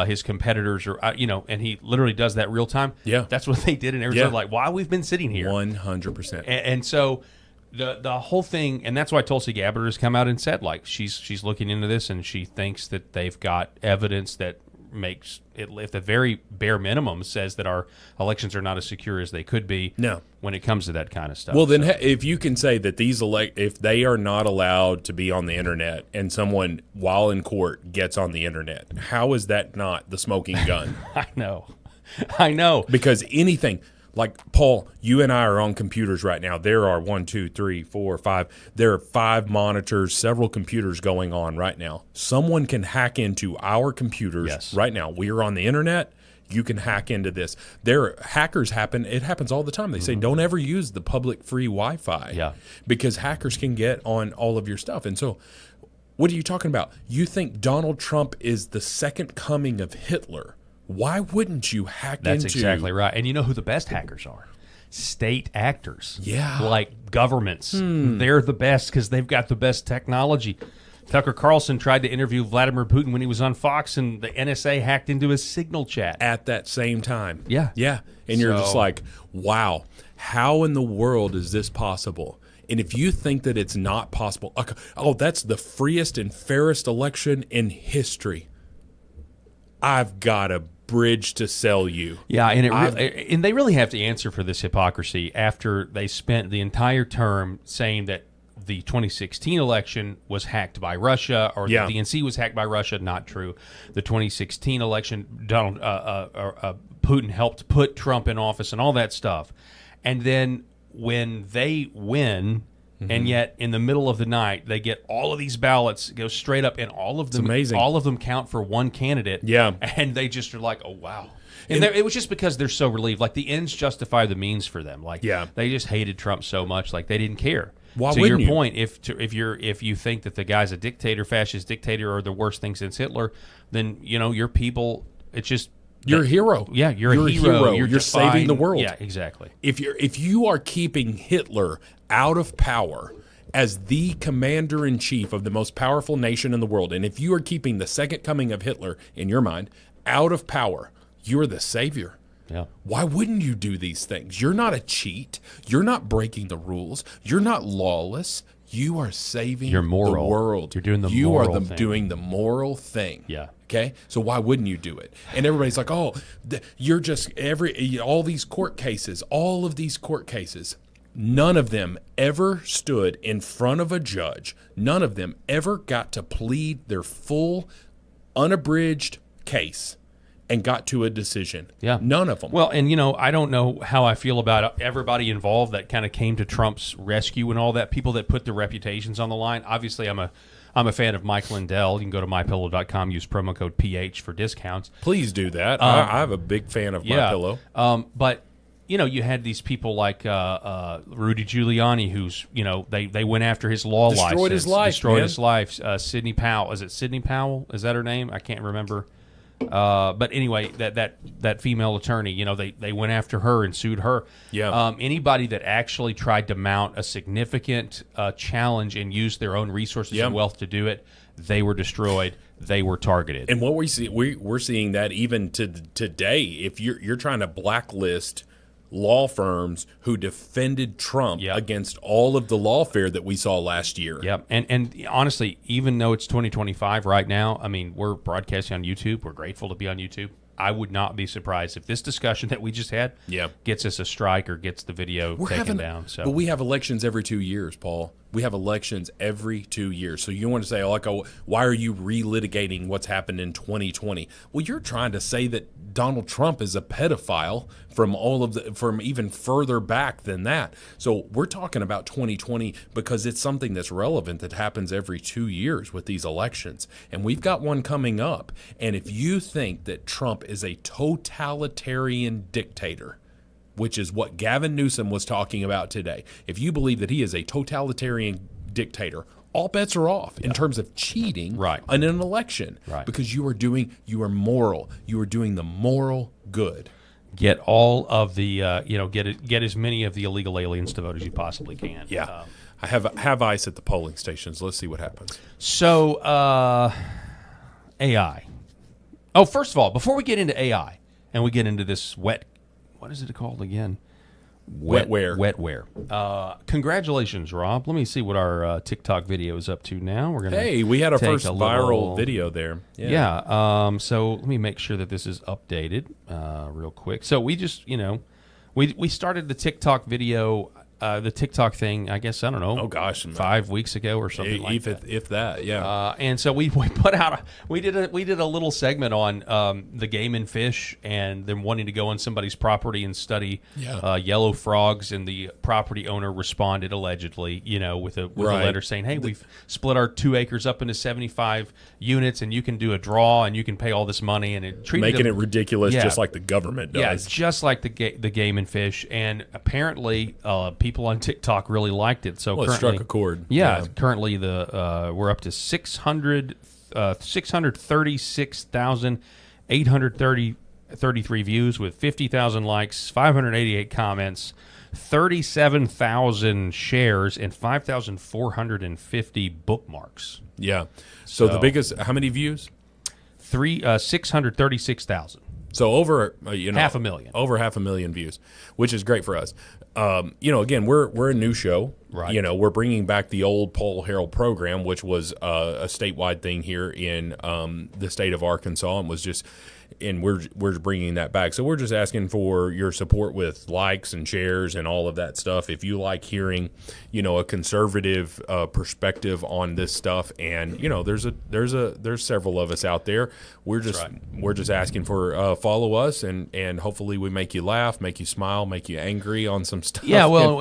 his competitors and he literally does that real time. Yeah, that's what they did in Arizona. Yeah. Like while we've been sitting here, 100%. And so the whole thing, and that's why Tulsi Gabbard has come out and said she's looking into this and she thinks that they've got evidence that makes it, if the very bare minimum says that our elections are not as secure as they could be. No, when it comes to that kind of stuff. Well, then if you can say that if they are not allowed to be on the internet and someone while in court gets on the internet, how is that not the smoking gun? I know. Because anything. Like, Paul, you and I are on computers right now. There are 1, 2, 3, 4, 5. There are 5 monitors, several computers going on right now. Someone can hack into our computers right now. We are on the internet. You can hack into this. Hackers happen. It happens all the time. They say don't ever use the public free Wi-Fi because hackers can get on all of your stuff. And so what are you talking about? You think Donald Trump is the second coming of Hitler. Why wouldn't you hack into... That's exactly right. And you know who the best hackers are? State actors. Yeah. Like governments. They're the best because they've got the best technology. Tucker Carlson tried to interview Vladimir Putin when he was on Fox, and the NSA hacked into his Signal chat. At that same time. Yeah. Yeah. And you're just like, wow, how in the world is this possible? And if you think that it's not possible, that's the freest and fairest election in history, I've got a bridge to sell you. Yeah, and they really have to answer for this hypocrisy after they spent the entire term saying that the 2016 election was hacked by Russia, or Yeah. the DNC was hacked by Russia. Not true. The 2016 election, Putin helped put Trump in office and all that stuff. And then when they win, and yet in the middle of the night they get all of these ballots, go straight up, and all of them, amazing. all of them count for one candidate. Yeah. And they just are like, oh wow. And it was just because they're so relieved. Like, the ends justify the means for them. Like, Yeah. they just hated Trump so much, like they didn't care. Why to wouldn't your you? point, if you think that the guy's a dictator, fascist dictator, or the worst thing since Hitler, then your people. It's just You're a hero. Yeah, you're a hero. You're saving the defying- world. Yeah, exactly. If you are keeping Hitler out of power as the commander-in-chief of the most powerful nation in the world, and if you are keeping the second coming of Hitler in your mind out of power, you're the savior. Yeah. Why wouldn't you do these things? You're not a cheat. You're not breaking the rules. You're not lawless. You are saving You're moral. the world. You're doing the you moral are thing. doing the moral thing. Yeah. Okay, so why wouldn't you do it? And everybody's like, "Oh, you're just all these court cases, all of these court cases. None of them ever stood in front of a judge. None of them ever got to plead their full, unabridged case and got to a decision. Yeah. None of them. Well, and I don't know how I feel about everybody involved that kind of came to Trump's rescue and all that. People that put their reputations on the line. Obviously, I'm a fan of Mike Lindell. You can go to mypillow.com, use promo code PH for discounts. Please do that. I'm a big fan of MyPillow. But you had these people like Rudy Giuliani, who's they went after his law Destroyed license, his life, destroyed man. his life. Sidney Powell, is it Sidney Powell? Is that her name? I can't remember. But anyway, that female attorney, they went after her and sued her. Yeah. Anybody that actually tried to mount a significant challenge and use their own resources Yeah. and wealth to do it, they were destroyed. They were targeted. And what we see, we're seeing that even today. If you're trying to blacklist law firms who defended Trump Yep. against all of the lawfare that we saw last year. Yep. And honestly, even though it's 2025 right now, I mean, we're broadcasting on YouTube. We're grateful to be on YouTube. I would not be surprised if this discussion that we just had Yeah. gets us a strike or gets the video taken down. So, But we have elections every 2 years, Paul. We have elections every 2 years. So you want to say, why are you relitigating what's happened in 2020? Well, you're trying to say that Donald Trump is a pedophile from even further back than that. So we're talking about 2020 because it's something that's relevant that happens every 2 years with these elections. And we've got one coming up. And if you think that Trump is a totalitarian dictator, which is what Gavin Newsom was talking about today. If you believe that he is a totalitarian dictator, all bets are off in terms of cheating in an election. Right. Because you are moral. You are doing the moral good. get all of the get as many of the illegal aliens to vote as you possibly can. Yeah. I have ice at the polling stations. Let's see what happens. So AI. Oh, first of all, before we get into AI and we get into this what is it called again? Wetware. Wetware. Congratulations, Rob. Let me see what our TikTok video is up to now. We're gonna We had our take first a viral little- video there. Yeah. So let me make sure that this is updated real quick. So we just, we started the TikTok video, the TikTok thing, I guess, I don't know. Oh, gosh. 5 weeks ago or something like that. If that, yeah. And so we put out we did a little segment on the game and fish and them wanting to go on somebody's property and study yellow frogs, and the property owner responded allegedly, with a letter saying, "Hey, we've split our 2 acres up into 75 units, and you can do a draw and you can pay all this money," and it treated Making them, it ridiculous, just like the government does. Yeah, just like the game and fish, and apparently people on TikTok really liked it. So it struck a chord. Yeah, currently we're up to 636,833 views with 50,000 likes, 588 comments, 37,000 shares, and 5,450 bookmarks. Yeah. So the biggest, how many views? 636,000. So over 500,000. Over 500,000 views, which is great for us. Again, we're a new show. Right. We're bringing back the old Paul Harrell program, which was a statewide thing here in the state of Arkansas, and was just and we're bringing that back. So we're just asking for your support with likes and shares and all of that stuff. If you like hearing, a conservative perspective on this stuff, and there's several of us out there. We're just asking for follow us, and hopefully we make you laugh, make you smile, make you angry on some stuff. Yeah, well,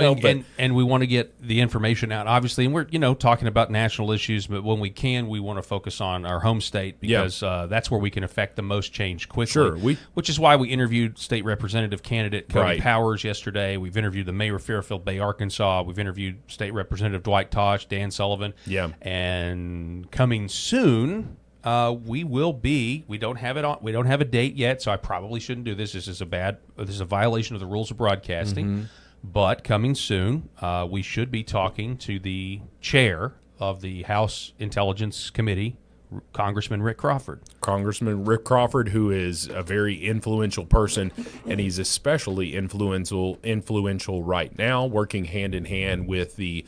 and we want to get the information out, obviously, and we're talking about national issues, but when we can, we want to focus on our home state because that's where we can affect the most change quickly. Sure, which is why we interviewed state representative candidate Cody Right. Powers yesterday. We've interviewed the mayor of Fairfield Bay, Arkansas. We've interviewed state representative Dwight Tosh, Dan Sullivan. Yeah. And coming soon, we will be. We don't have a date yet, so I probably shouldn't do this. This is a violation of the rules of broadcasting. Mm-hmm. But coming soon, we should be talking to the chair of the House Intelligence Committee, Congressman Rick Crawford. Congressman Rick Crawford, who is a very influential person, and he's especially influential right now, working hand in hand with the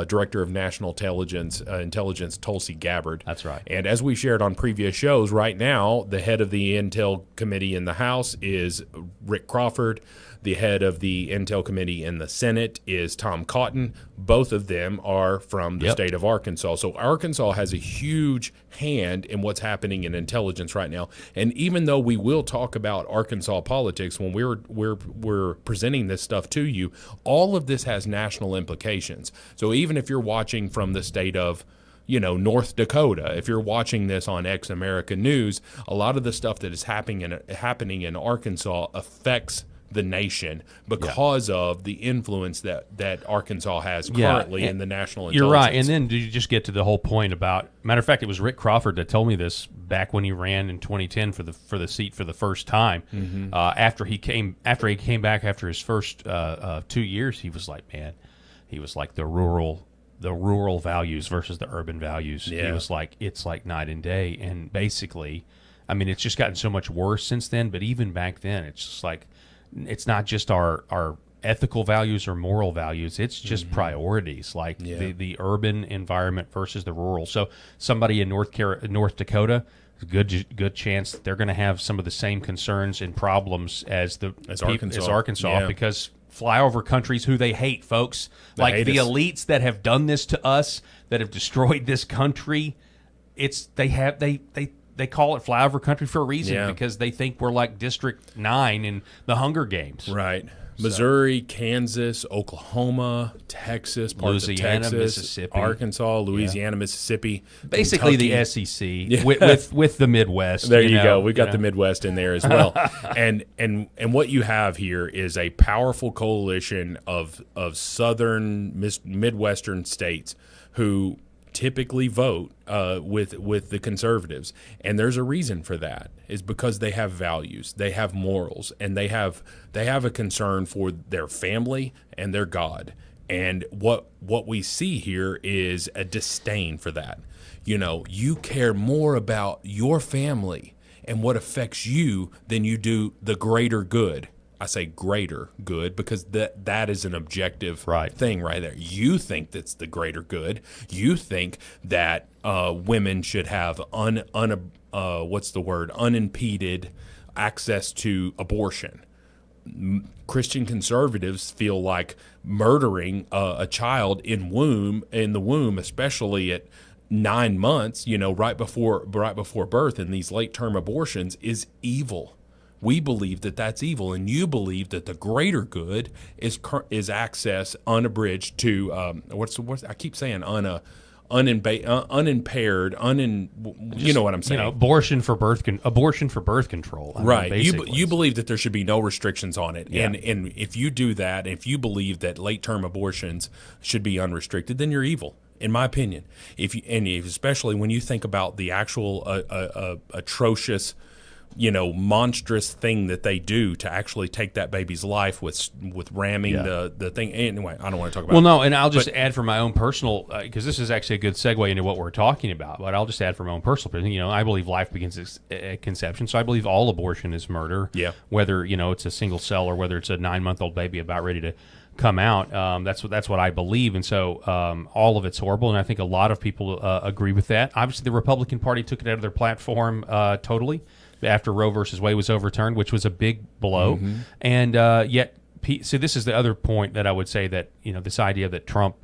Director of National Intelligence, Tulsi Gabbard. That's right. And as we shared on previous shows, right now, the head of the Intel Committee in the House is Rick Crawford. The head of the Intel Committee in the Senate is Tom Cotton. Both of them are from the state of Arkansas. So Arkansas has a huge hand in what's happening in intelligence right now. And even though we will talk about Arkansas politics when we're presenting this stuff to you, all of this has national implications. So even if you're watching from the state of North Dakota, if you're watching this on X America News, a lot of the stuff that is happening in Arkansas affects the nation because of the influence that Arkansas has currently in the national intelligence. You're right. And then did you just get to the whole point about, matter of fact, it was Rick Crawford that told me this back when he ran in 2010 for the seat for the first time. Mm-hmm. After he came back after his first 2 years, he was like, the rural values versus the urban values. Yeah. He was like, it's like night and day. And basically, I mean, it's just gotten so much worse since then. But even back then, it's just like, it's not just our ethical values or moral values. It's just priorities, like the urban environment versus the rural. So somebody in North Dakota, good chance that they're going to have some of the same concerns and problems as Arkansas because flyover countries who they hate, folks. Like the elites that have done this to us, that have destroyed this country. They call it flyover country for a reason because they think we're like District 9 in the Hunger Games. Right. Missouri, Kansas, Oklahoma, Texas, parts Louisiana, of Texas, Mississippi. Arkansas, Louisiana, Mississippi. Basically Kentucky. the SEC with the Midwest. There you go. We got the Midwest in there as well. and what you have here is a powerful coalition of southern Midwestern states who typically vote with the conservatives, and there's a reason for that. Is because they have values, they have morals, and they have a concern for their family and their God. And what we see here is a disdain for that. You care more about your family and what affects you than you do the greater good. I say greater good because that is an objective thing right there. You think that's the greater good. You think that women should have unimpeded access to abortion. Christian conservatives feel like murdering a child in the womb, especially at 9 months, right before birth, and these late term abortions is evil. We believe that that's evil, and you believe that the greater good is access unabridged to I keep saying unimpaired, you know what I'm saying? Abortion for birth control. Right. You believe that there should be no restrictions on it, and if you do that, if you believe that late term abortions should be unrestricted, then you're evil. In my opinion, especially when you think about the actual atrocious, monstrous thing that they do to actually take that baby's life with ramming the thing. Anyway, I don't want to talk about it. Well, no, and I'll just add for my own personal, because this is actually a good segue into what we're talking about, but I'll just add for my own personal opinion. I believe life begins at conception, so I believe all abortion is murder. Yeah. Whether, it's a single cell or whether it's a 9-month-old baby about ready to come out. That's what I believe, and so all of it's horrible, and I think a lot of people agree with that. Obviously, the Republican Party took it out of their platform totally. after Roe versus Wade was overturned, which was a big blow. And yet, so this is the other point that I would say, that this idea that Trump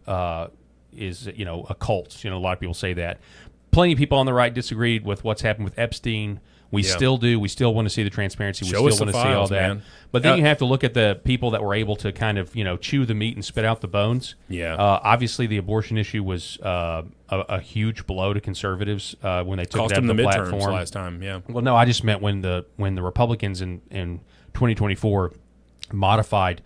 is a cult. A lot of people say that. Plenty of people on the right disagreed with what's happened with Epstein. We still do. We still want to see the transparency. We Show us still want the to see all files, that. man. But then you have to look at the people that were able to kind of chew the meat and spit out the bones. Yeah. Obviously, the abortion issue was a huge blow to conservatives when they took Cost it out them of the the midterms platform last time. Yeah. Well, no, I just meant when the Republicans in 2024 modified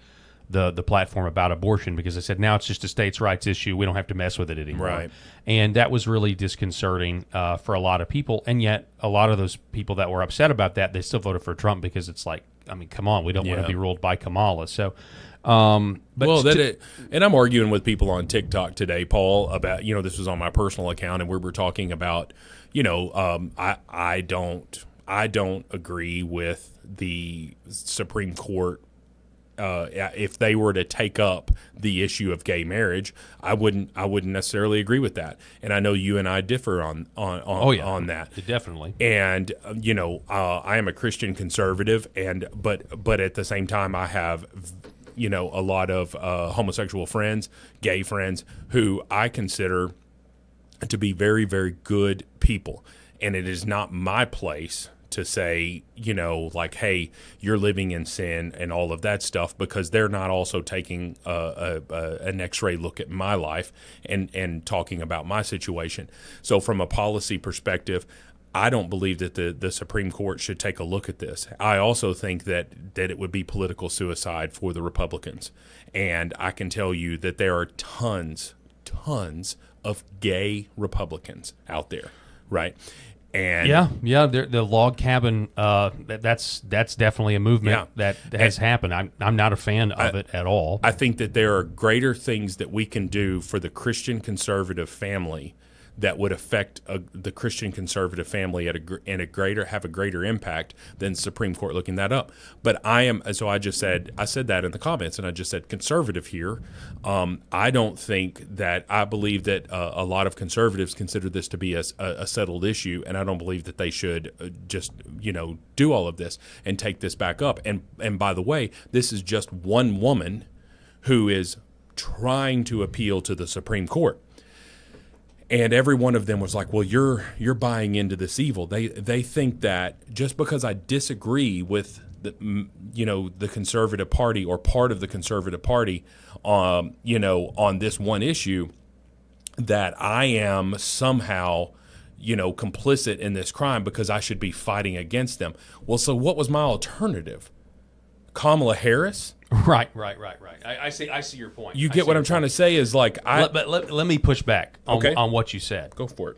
the platform about abortion, because they said now it's just a states' rights issue. We don't have to mess with it anymore. Right. And that was really disconcerting for a lot of people. And yet a lot of those people that were upset about that, they still voted for Trump, because it's like, I mean, come on, we don't want to be ruled by Kamala. So, but and I'm arguing with people on TikTok today, Paul, about, this was on my personal account, and we were talking about, I don't agree with the Supreme Court. If they were to take up the issue of gay marriage, I wouldn't necessarily agree with that. And I know you and I differ on that. Definitely. And I am a Christian conservative, but at the same time, I have a lot of homosexual friends, gay friends, who I consider to be very, very good people. And it is not my place to say, like, hey, you're living in sin and all of that stuff, because they're not also taking an X-ray look at my life and talking about my situation. So from a policy perspective, I don't believe that the Supreme Court should take a look at this. I also think that it would be political suicide for the Republicans. And I can tell you that there are tons of gay Republicans out there, right? And the log cabin. That's definitely a movement that has happened. I'm not a fan of it at all. I think that there are greater things that we can do for the Christian conservative family that would affect the Christian conservative family have a greater impact than the Supreme Court looking that up. But I said that in the comments, and I just said conservative here. I don't think that, I believe that a lot of conservatives consider this to be a settled issue, and I don't believe that they should just do all of this and take this back up. And by the way, this is just one woman who is trying to appeal to the Supreme Court. And every one of them was like, well, you're buying into this evil. They think that just because I disagree with the Conservative Party or part of the Conservative Party, on this one issue, that I am somehow, complicit in this crime because I should be fighting against them. Well, so what was my alternative? Kamala Harris? Right. I see your point. You get what I'm trying to say is like But let me push back on what you said. Go for it.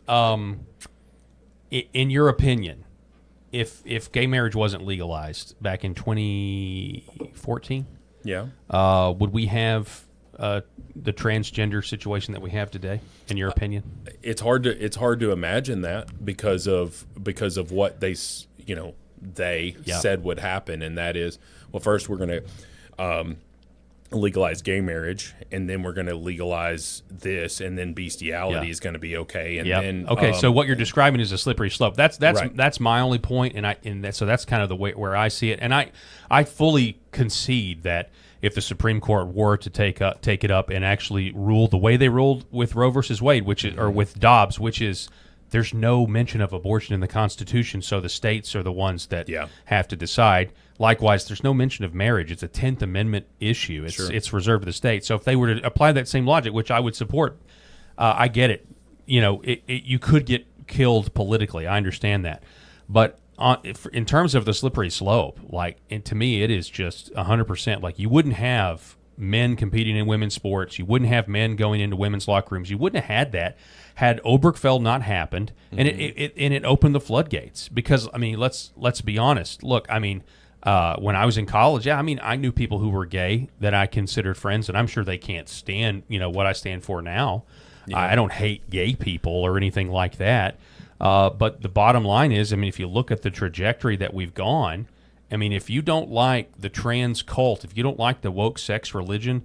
In your opinion, if gay marriage wasn't legalized back in 2014, would we have the transgender situation that we have today? In your opinion, it's hard to imagine that because of what they said would happen, and that is, well, first we're going to legalize gay marriage, and then we're going to legalize this, and then bestiality is going to be okay, and then so what you're describing is a slippery slope. That's right. That's my only point, so that's kind of the way where I see it, and I fully concede that if the Supreme Court were to take it up and actually rule the way they ruled with Roe versus Wade, or with Dobbs, which is, there's no mention of abortion in the Constitution, so the states are the ones that have to decide. Likewise, there's no mention of marriage. It's a 10th Amendment issue. It's reserved to the states. So if they were to apply that same logic, which I would support, I get it. You could get killed politically. I understand that. But in terms of the slippery slope, to me, it is just 100%. Like, you wouldn't have men competing in women's sports. You wouldn't have men going into women's locker rooms. You wouldn't have had that had Obergefell not happened, and it opened the floodgates. Because let's be honest. Look, when I was in college, I knew people who were gay that I considered friends, and I'm sure they can't stand what I stand for now. I don't hate gay people or anything like that. But the bottom line is, if you look at the trajectory that we've gone, if you don't like the trans cult, if you don't like the woke sex religion,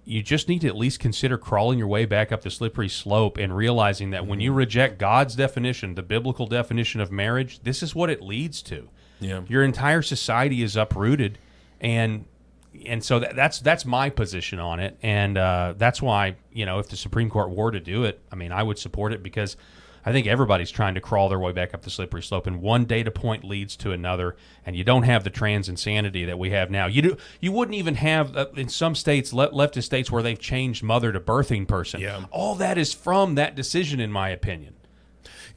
you just need to at least consider crawling your way back up the slippery slope and realizing that when you reject God's definition, the biblical definition of marriage, this is what it leads to. Yeah. Your entire society is uprooted, and so that's my position on it, and that's why, if the Supreme Court were to do it, I mean, I would support it, because I think everybody's trying to crawl their way back up the slippery slope, and one data point leads to another, and you don't have the trans insanity that we have now. You wouldn't even have, in some states, leftist states, where they've changed mother to birthing person. Yeah. All that is from that decision, in my opinion.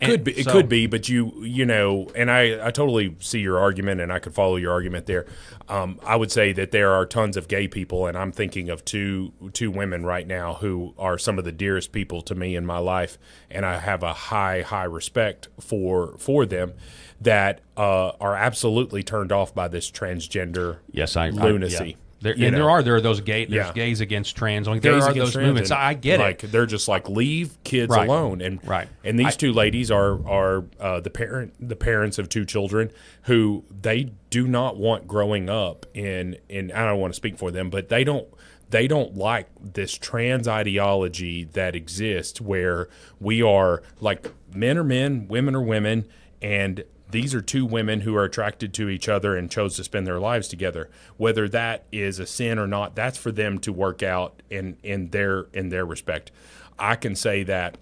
Could be, but and I totally see your argument, and I could follow your argument there. I would say that there are tons of gay people, and I'm thinking of two women right now who are some of the dearest people to me in my life, and I have a high respect for them, that are absolutely turned off by this transgender lunacy. There are those gays against trans. Like, there are those movements. I get it. They're just like, leave kids alone. And these two ladies are the parents of two children who they do not want growing up in I don't want to speak for them, but they don't like this trans ideology that exists, where we are like, men are men, women are women, and these are two women who are attracted to each other and chose to spend their lives together. Whether that is a sin or not, that's for them to work out in their respect. I can say that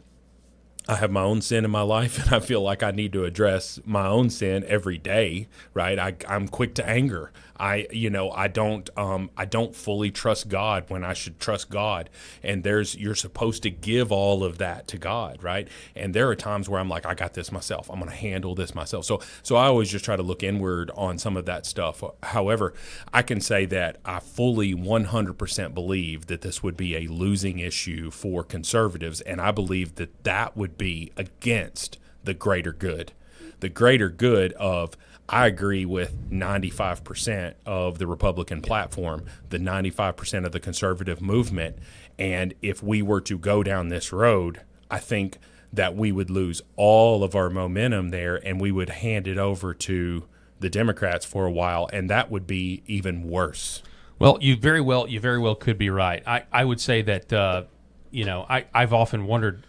I have my own sin in my life, and I feel like I need to address my own sin every day, right? I'm quick to anger. I don't fully trust God when I should trust God. And you're supposed to give all of that to God, right? And there are times where I'm like, I got this myself. I'm going to handle this myself. So I always just try to look inward on some of that stuff. However, I can say that I fully 100% believe that this would be a losing issue for conservatives, and I believe that would be against the greater good. The greater good of, I agree with 95% of the Republican platform, the 95% of the conservative movement, and if we were to go down this road, I think that we would lose all of our momentum there, and we would hand it over to the Democrats for a while, and that would be even worse. Well, you very well could be right. I would say that I've often wondered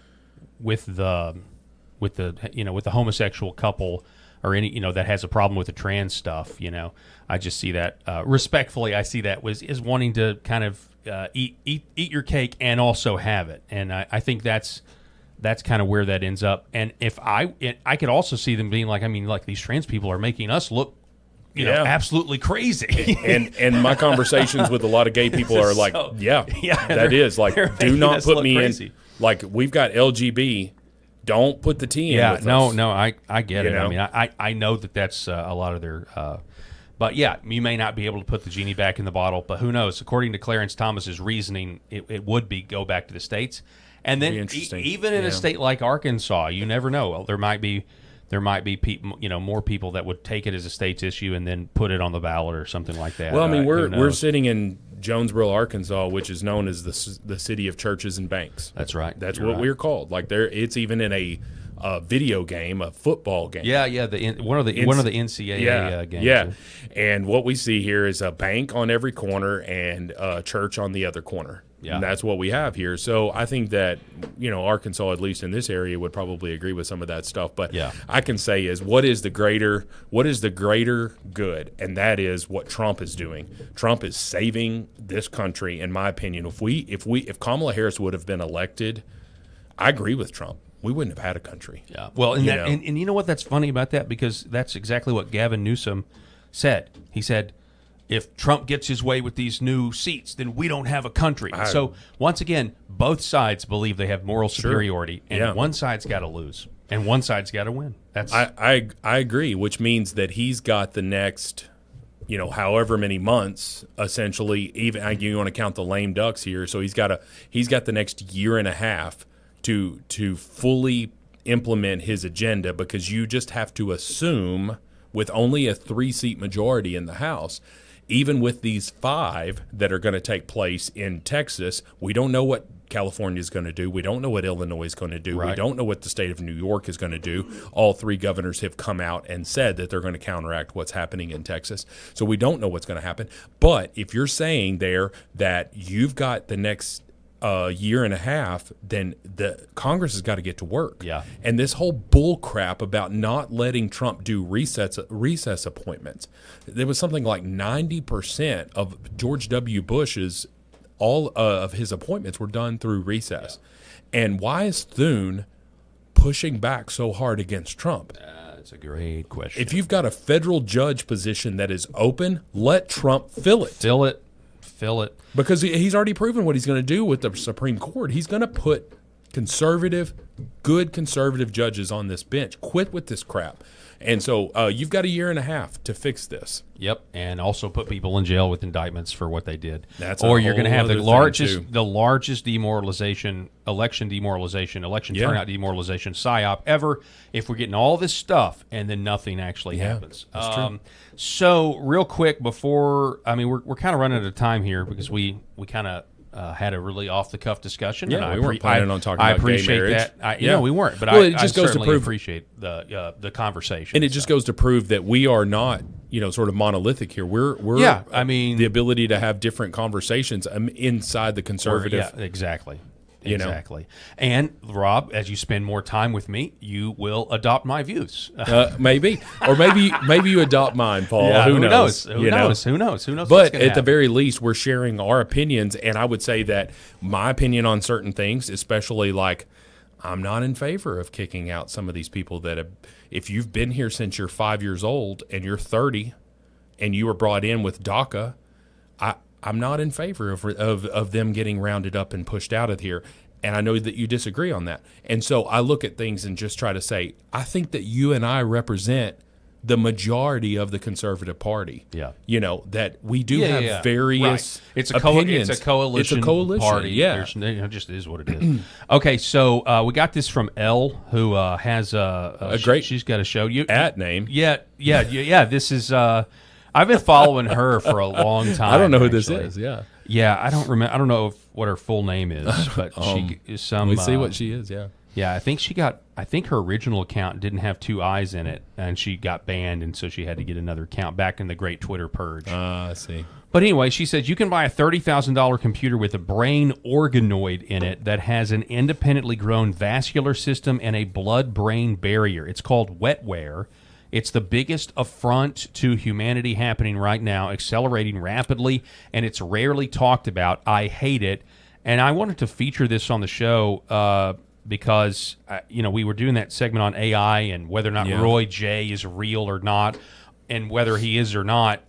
with the homosexual couple, or any that has a problem with the trans stuff. I just see that respectfully. I see that is wanting to kind of eat your cake and also have it, and I think that's kind of where that ends up. And if I could also see them being like, these trans people are making us look absolutely crazy. and my conversations with a lot of gay people are like, that is like, do not put me in. Like, we've got LGB. Don't put the T in. Yeah, with no, us. I get it. I mean, I know that's a lot of their. But yeah, you may not be able to put the genie back in the bottle, but who knows? According to Clarence Thomas's reasoning, it would be go back to the states, and then even in a state like Arkansas, you never know. Well, there might be people, more people that would take it as a state's issue and then put it on the ballot or something like that. Well, I mean, we're sitting in Jonesboro, Arkansas, which is known as the city of churches and banks. That's right. That's what we're called. Like, it's even in a video game, a football game. Yeah. One of the NCAA games. Yeah, and what we see here is a bank on every corner and a church on the other corner. Yeah. And that's what we have here. So I think that, Arkansas, at least in this area, would probably agree with some of that stuff. But I can say is, what is the greater good? And that is what Trump is doing. Trump is saving this country, in my opinion. If Kamala Harris would have been elected, I agree with Trump. We wouldn't have had a country. Yeah. Well, and you know what? That's funny about that, because that's exactly what Gavin Newsom said. He said, if Trump gets his way with these new seats, then we don't have a country. So once again, both sides believe they have moral superiority, and one side's got to lose, and one side's got to win. I agree, which means that he's got the next, however many months, essentially. Even you want to count the lame ducks here, so he's got the next year and a half to fully implement his agenda, because you just have to assume, with only a 3-seat majority in the House, even with these 5 that are going to take place in Texas, we don't know what California is going to do. We don't know what Illinois is going to do. Right. We don't know what the state of New York is going to do. All three governors have come out and said that they're going to counteract what's happening in Texas. So we don't know what's going to happen. But if you're saying there that you've got the next year and a half, then the Congress has got to get to work. Yeah. And this whole bull crap about not letting Trump do recess appointments, there was something like 90% of George W. Bush's all of his appointments were done through recess. Yeah. And why is Thune pushing back so hard against Trump? That's a great question. If you've got a federal judge position that is open, let Trump fill it. Fill it. Because he's already proven what he's going to do with the Supreme Court. He's going to put good conservative judges on this bench. Quit with this crap. And so you've got a year and a half to fix this. Yep, and also put people in jail with indictments for what they did. That's or you're going to have the largest turnout demoralization psyop ever. If we're getting all this stuff and then nothing actually happens. That's true. So real quick before, we're kind of running out of time here because we kind of had a really off-the-cuff discussion. Yeah, and we weren't planning on talking about gay marriage. I appreciate that. No, we weren't, but it just I goes to certainly prove, appreciate the conversation. And it just goes to prove that we are not, sort of monolithic here. We're the ability to have different conversations inside the conservative. Yeah, exactly. Exactly. And, Rob, as you spend more time with me, you will adopt my views. Maybe. Or maybe you adopt mine, Paul. Yeah, who knows? Who knows? But at the very least, we're sharing our opinions. And I would say that my opinion on certain things, especially like I'm not in favor of kicking out some of these people that have, if you've been here since you're 5 years old and you're 30 and you were brought in with DACA, I'm not in favor of them getting rounded up and pushed out of here. And I know that you disagree on that. And so I look at things and just try to say, I think that you and I represent the majority of the conservative party. Yeah. That we do have various It's a opinions. It's a coalition party. Yeah. It just is what it is. Okay, so we got this from Elle, who has a great. She's got a show. Name. Yeah. This is. I've been following her for a long time. I don't know who this is. Yeah. Yeah, I don't remember. I don't know what her full name is, but she is some. We see what she is. Yeah. Yeah, I think her original account didn't have 2 eyes in it, and she got banned, and so she had to get another account back in the great Twitter purge. I see. But anyway, she says you can buy a $30,000 computer with a brain organoid in it that has an independently grown vascular system and a blood-brain barrier. It's called wetware. It's the biggest affront to humanity happening right now, accelerating rapidly, and it's rarely talked about. I hate it. And I wanted to feature this on the show because, we were doing that segment on AI and whether or not Roy J is real or not, and whether he is or not.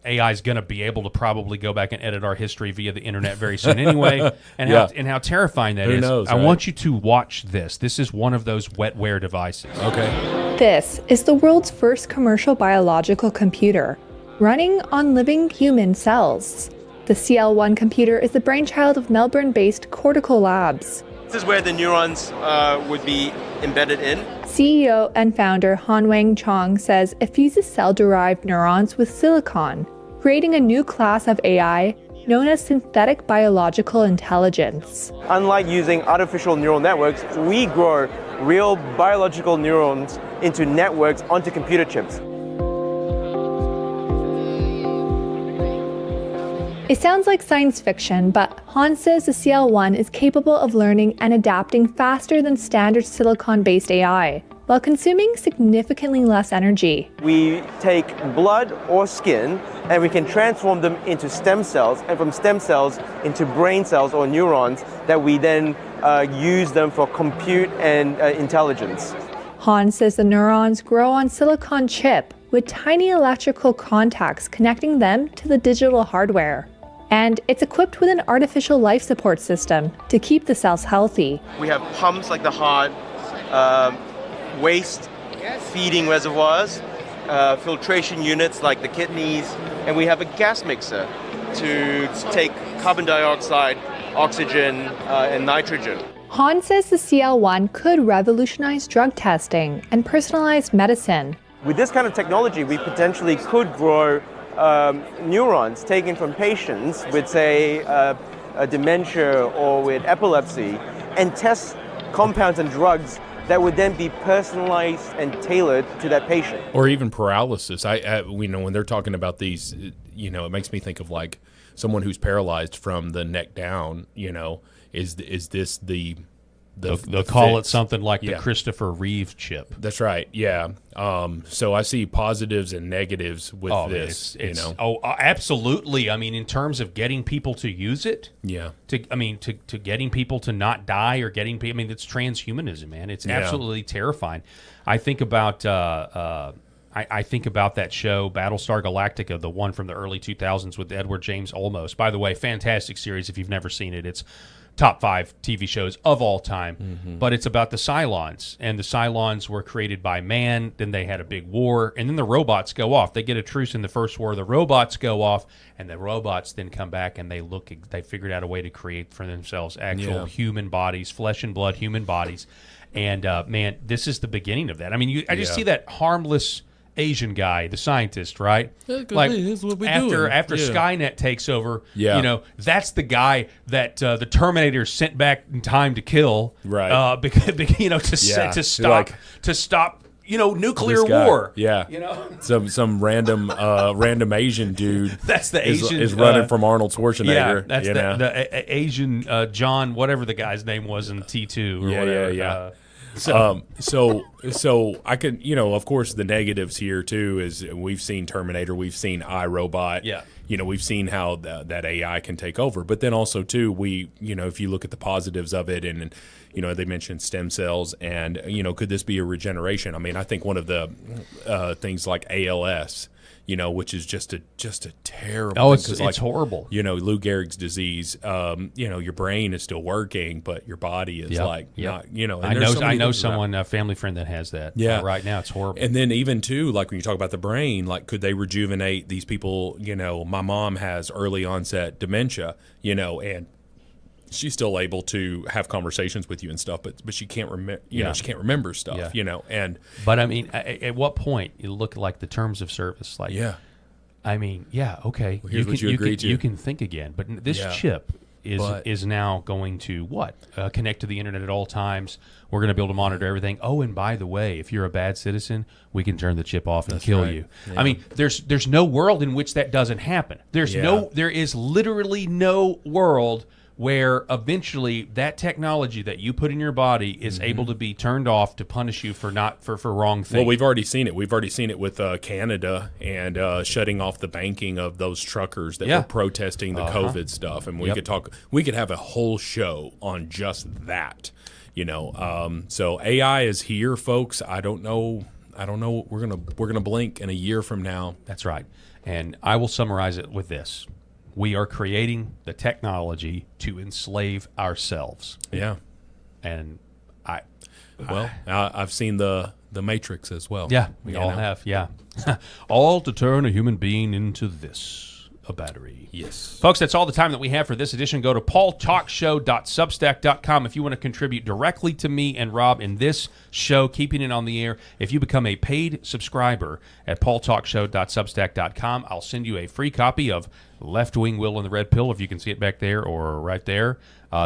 AI is going to be able to probably go back and edit our history via the internet very soon anyway. And how terrifying that is. Who knows, I want you to watch this. This is one of those wetware devices. Okay. This is the world's first commercial biological computer, running on living human cells. The CL1 computer is the brainchild of Melbourne-based Cortical Labs. This is where the neurons would be embedded in. CEO and founder Han-Wang Chong says it fuses cell-derived neurons with silicon, creating a new class of AI known as synthetic biological intelligence. Unlike using artificial neural networks, we grow real biological neurons into networks onto computer chips. It sounds like science fiction, but Han says the CL1 is capable of learning and adapting faster than standard silicon-based AI, while consuming significantly less energy. We take blood or skin and we can transform them into stem cells, and from stem cells into brain cells or neurons that we then use them for compute and intelligence. Han says the neurons grow on silicon chip with tiny electrical contacts connecting them to the digital hardware. And it's equipped with an artificial life support system to keep the cells healthy. We have pumps like the heart, waste feeding reservoirs, filtration units like the kidneys, and we have a gas mixer to take carbon dioxide, oxygen, and nitrogen. Han says the CL1 could revolutionize drug testing and personalized medicine. With this kind of technology, we potentially could grow neurons taken from patients with, say, dementia or with epilepsy, and test compounds and drugs that would then be personalized and tailored to that patient. Or even paralysis. We know when they're talking about these, it makes me think of like someone who's paralyzed from the neck down. Is this the They'll call fix? it something like the Yeah. Christopher Reeve chip. That's right. Yeah. So I see positives and negatives with this. Absolutely. I mean, in terms of getting people to use it. Yeah. To getting people to not die or getting people. I mean, it's transhumanism, man. It's absolutely terrifying. I think about I think about that show Battlestar Galactica, the one from the early 2000s with Edward James Olmos. By the way, fantastic series if you've never seen it. It's top 5 TV shows of all time, but it's about the Cylons, and the Cylons were created by man, then they had a big war, and then the robots go off. They get a truce in the first war, the robots go off, and the robots then come back, and they figured out a way to create for themselves actual human bodies, flesh and blood human bodies, and man, this is the beginning of that. I mean, I just see that harmless Asian guy, the scientist, right? Like after Skynet takes over, that's the guy that the Terminator sent back in time to kill, right? Because to stop nuclear war. Yeah, some random Asian dude. That's the Asian is running from Arnold Schwarzenegger. Yeah, that's the Asian John, whatever the guy's name was in T2 or whatever. Yeah. So I can, of course, the negatives here too is we've seen Terminator, we've seen iRobot. Yeah. We've seen how that AI can take over. But then also too, if you look at the positives of it, and they mentioned stem cells, and could this be a regeneration? I mean, I think one of the things like ALS. Which is just a terrible. Oh, it's horrible. Lou Gehrig's disease. Your brain is still working, but your body is not. And I know someone, a family friend that has that. Right now, it's horrible. And then even too, like when you talk about the brain, like could they rejuvenate these people? My mom has early onset dementia. And she's still able to have conversations with you and stuff, but she can't remember. She can't remember stuff. But I mean, at what point you look like the terms of service? Like, I mean, okay, well, you can think again. But this chip is now going to connect to the internet at all times. We're going to be able to monitor everything. Oh, and by the way, if you're a bad citizen, we can turn the chip off and kill you. Yeah. I mean, there's no world in which that doesn't happen. There is literally no world where eventually that technology that you put in your body is able to be turned off to punish you for wrong things. Well, we've already seen it. We've already seen it with Canada and shutting off the banking of those truckers that were protesting the COVID stuff. And we could have a whole show on just that. So AI is here, folks. I don't know. We're gonna blink in a year from now. That's right. And I will summarize it with this. We are creating the technology to enslave ourselves. Yeah. And I've seen the Matrix as well. Yeah, we all have. Yeah. All to turn a human being into a battery. Yes. Folks, that's all the time that we have for this edition. Go to paultalkshow.substack.com if you want to contribute directly to me and Rob in this show, keeping it on the air. If you become a paid subscriber at paultalkshow.substack.com, I'll send you a free copy of Left Wing Will and the Red Pill, if you can see it back there or right there.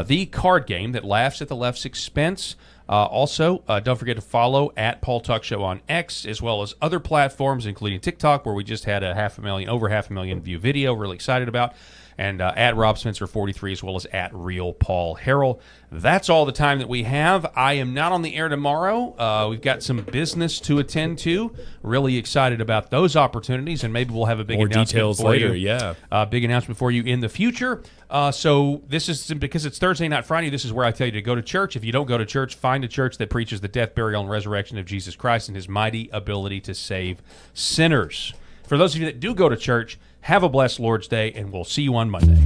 The card game that laughs at the left's expense. Also, don't forget to follow at Paul Talk Show on X, as well as other platforms, including TikTok, where we just had over 500,000 view video. Really excited about. And at Rob Spencer 43, as well as at Real Paul Harrell. That's all the time that we have. I am not on the air tomorrow. We've got some business to attend to. Really excited about those opportunities, and maybe we'll have a big announcement details for later. you. Yeah, big announcement for you in the future. So this is because it's Thursday, not Friday. This is where I tell you to go to church. If you don't go to church, find a church that preaches the death, burial, and resurrection of Jesus Christ and His mighty ability to save sinners. For those of you that do go to church, have a blessed Lord's Day, and we'll see you on Monday.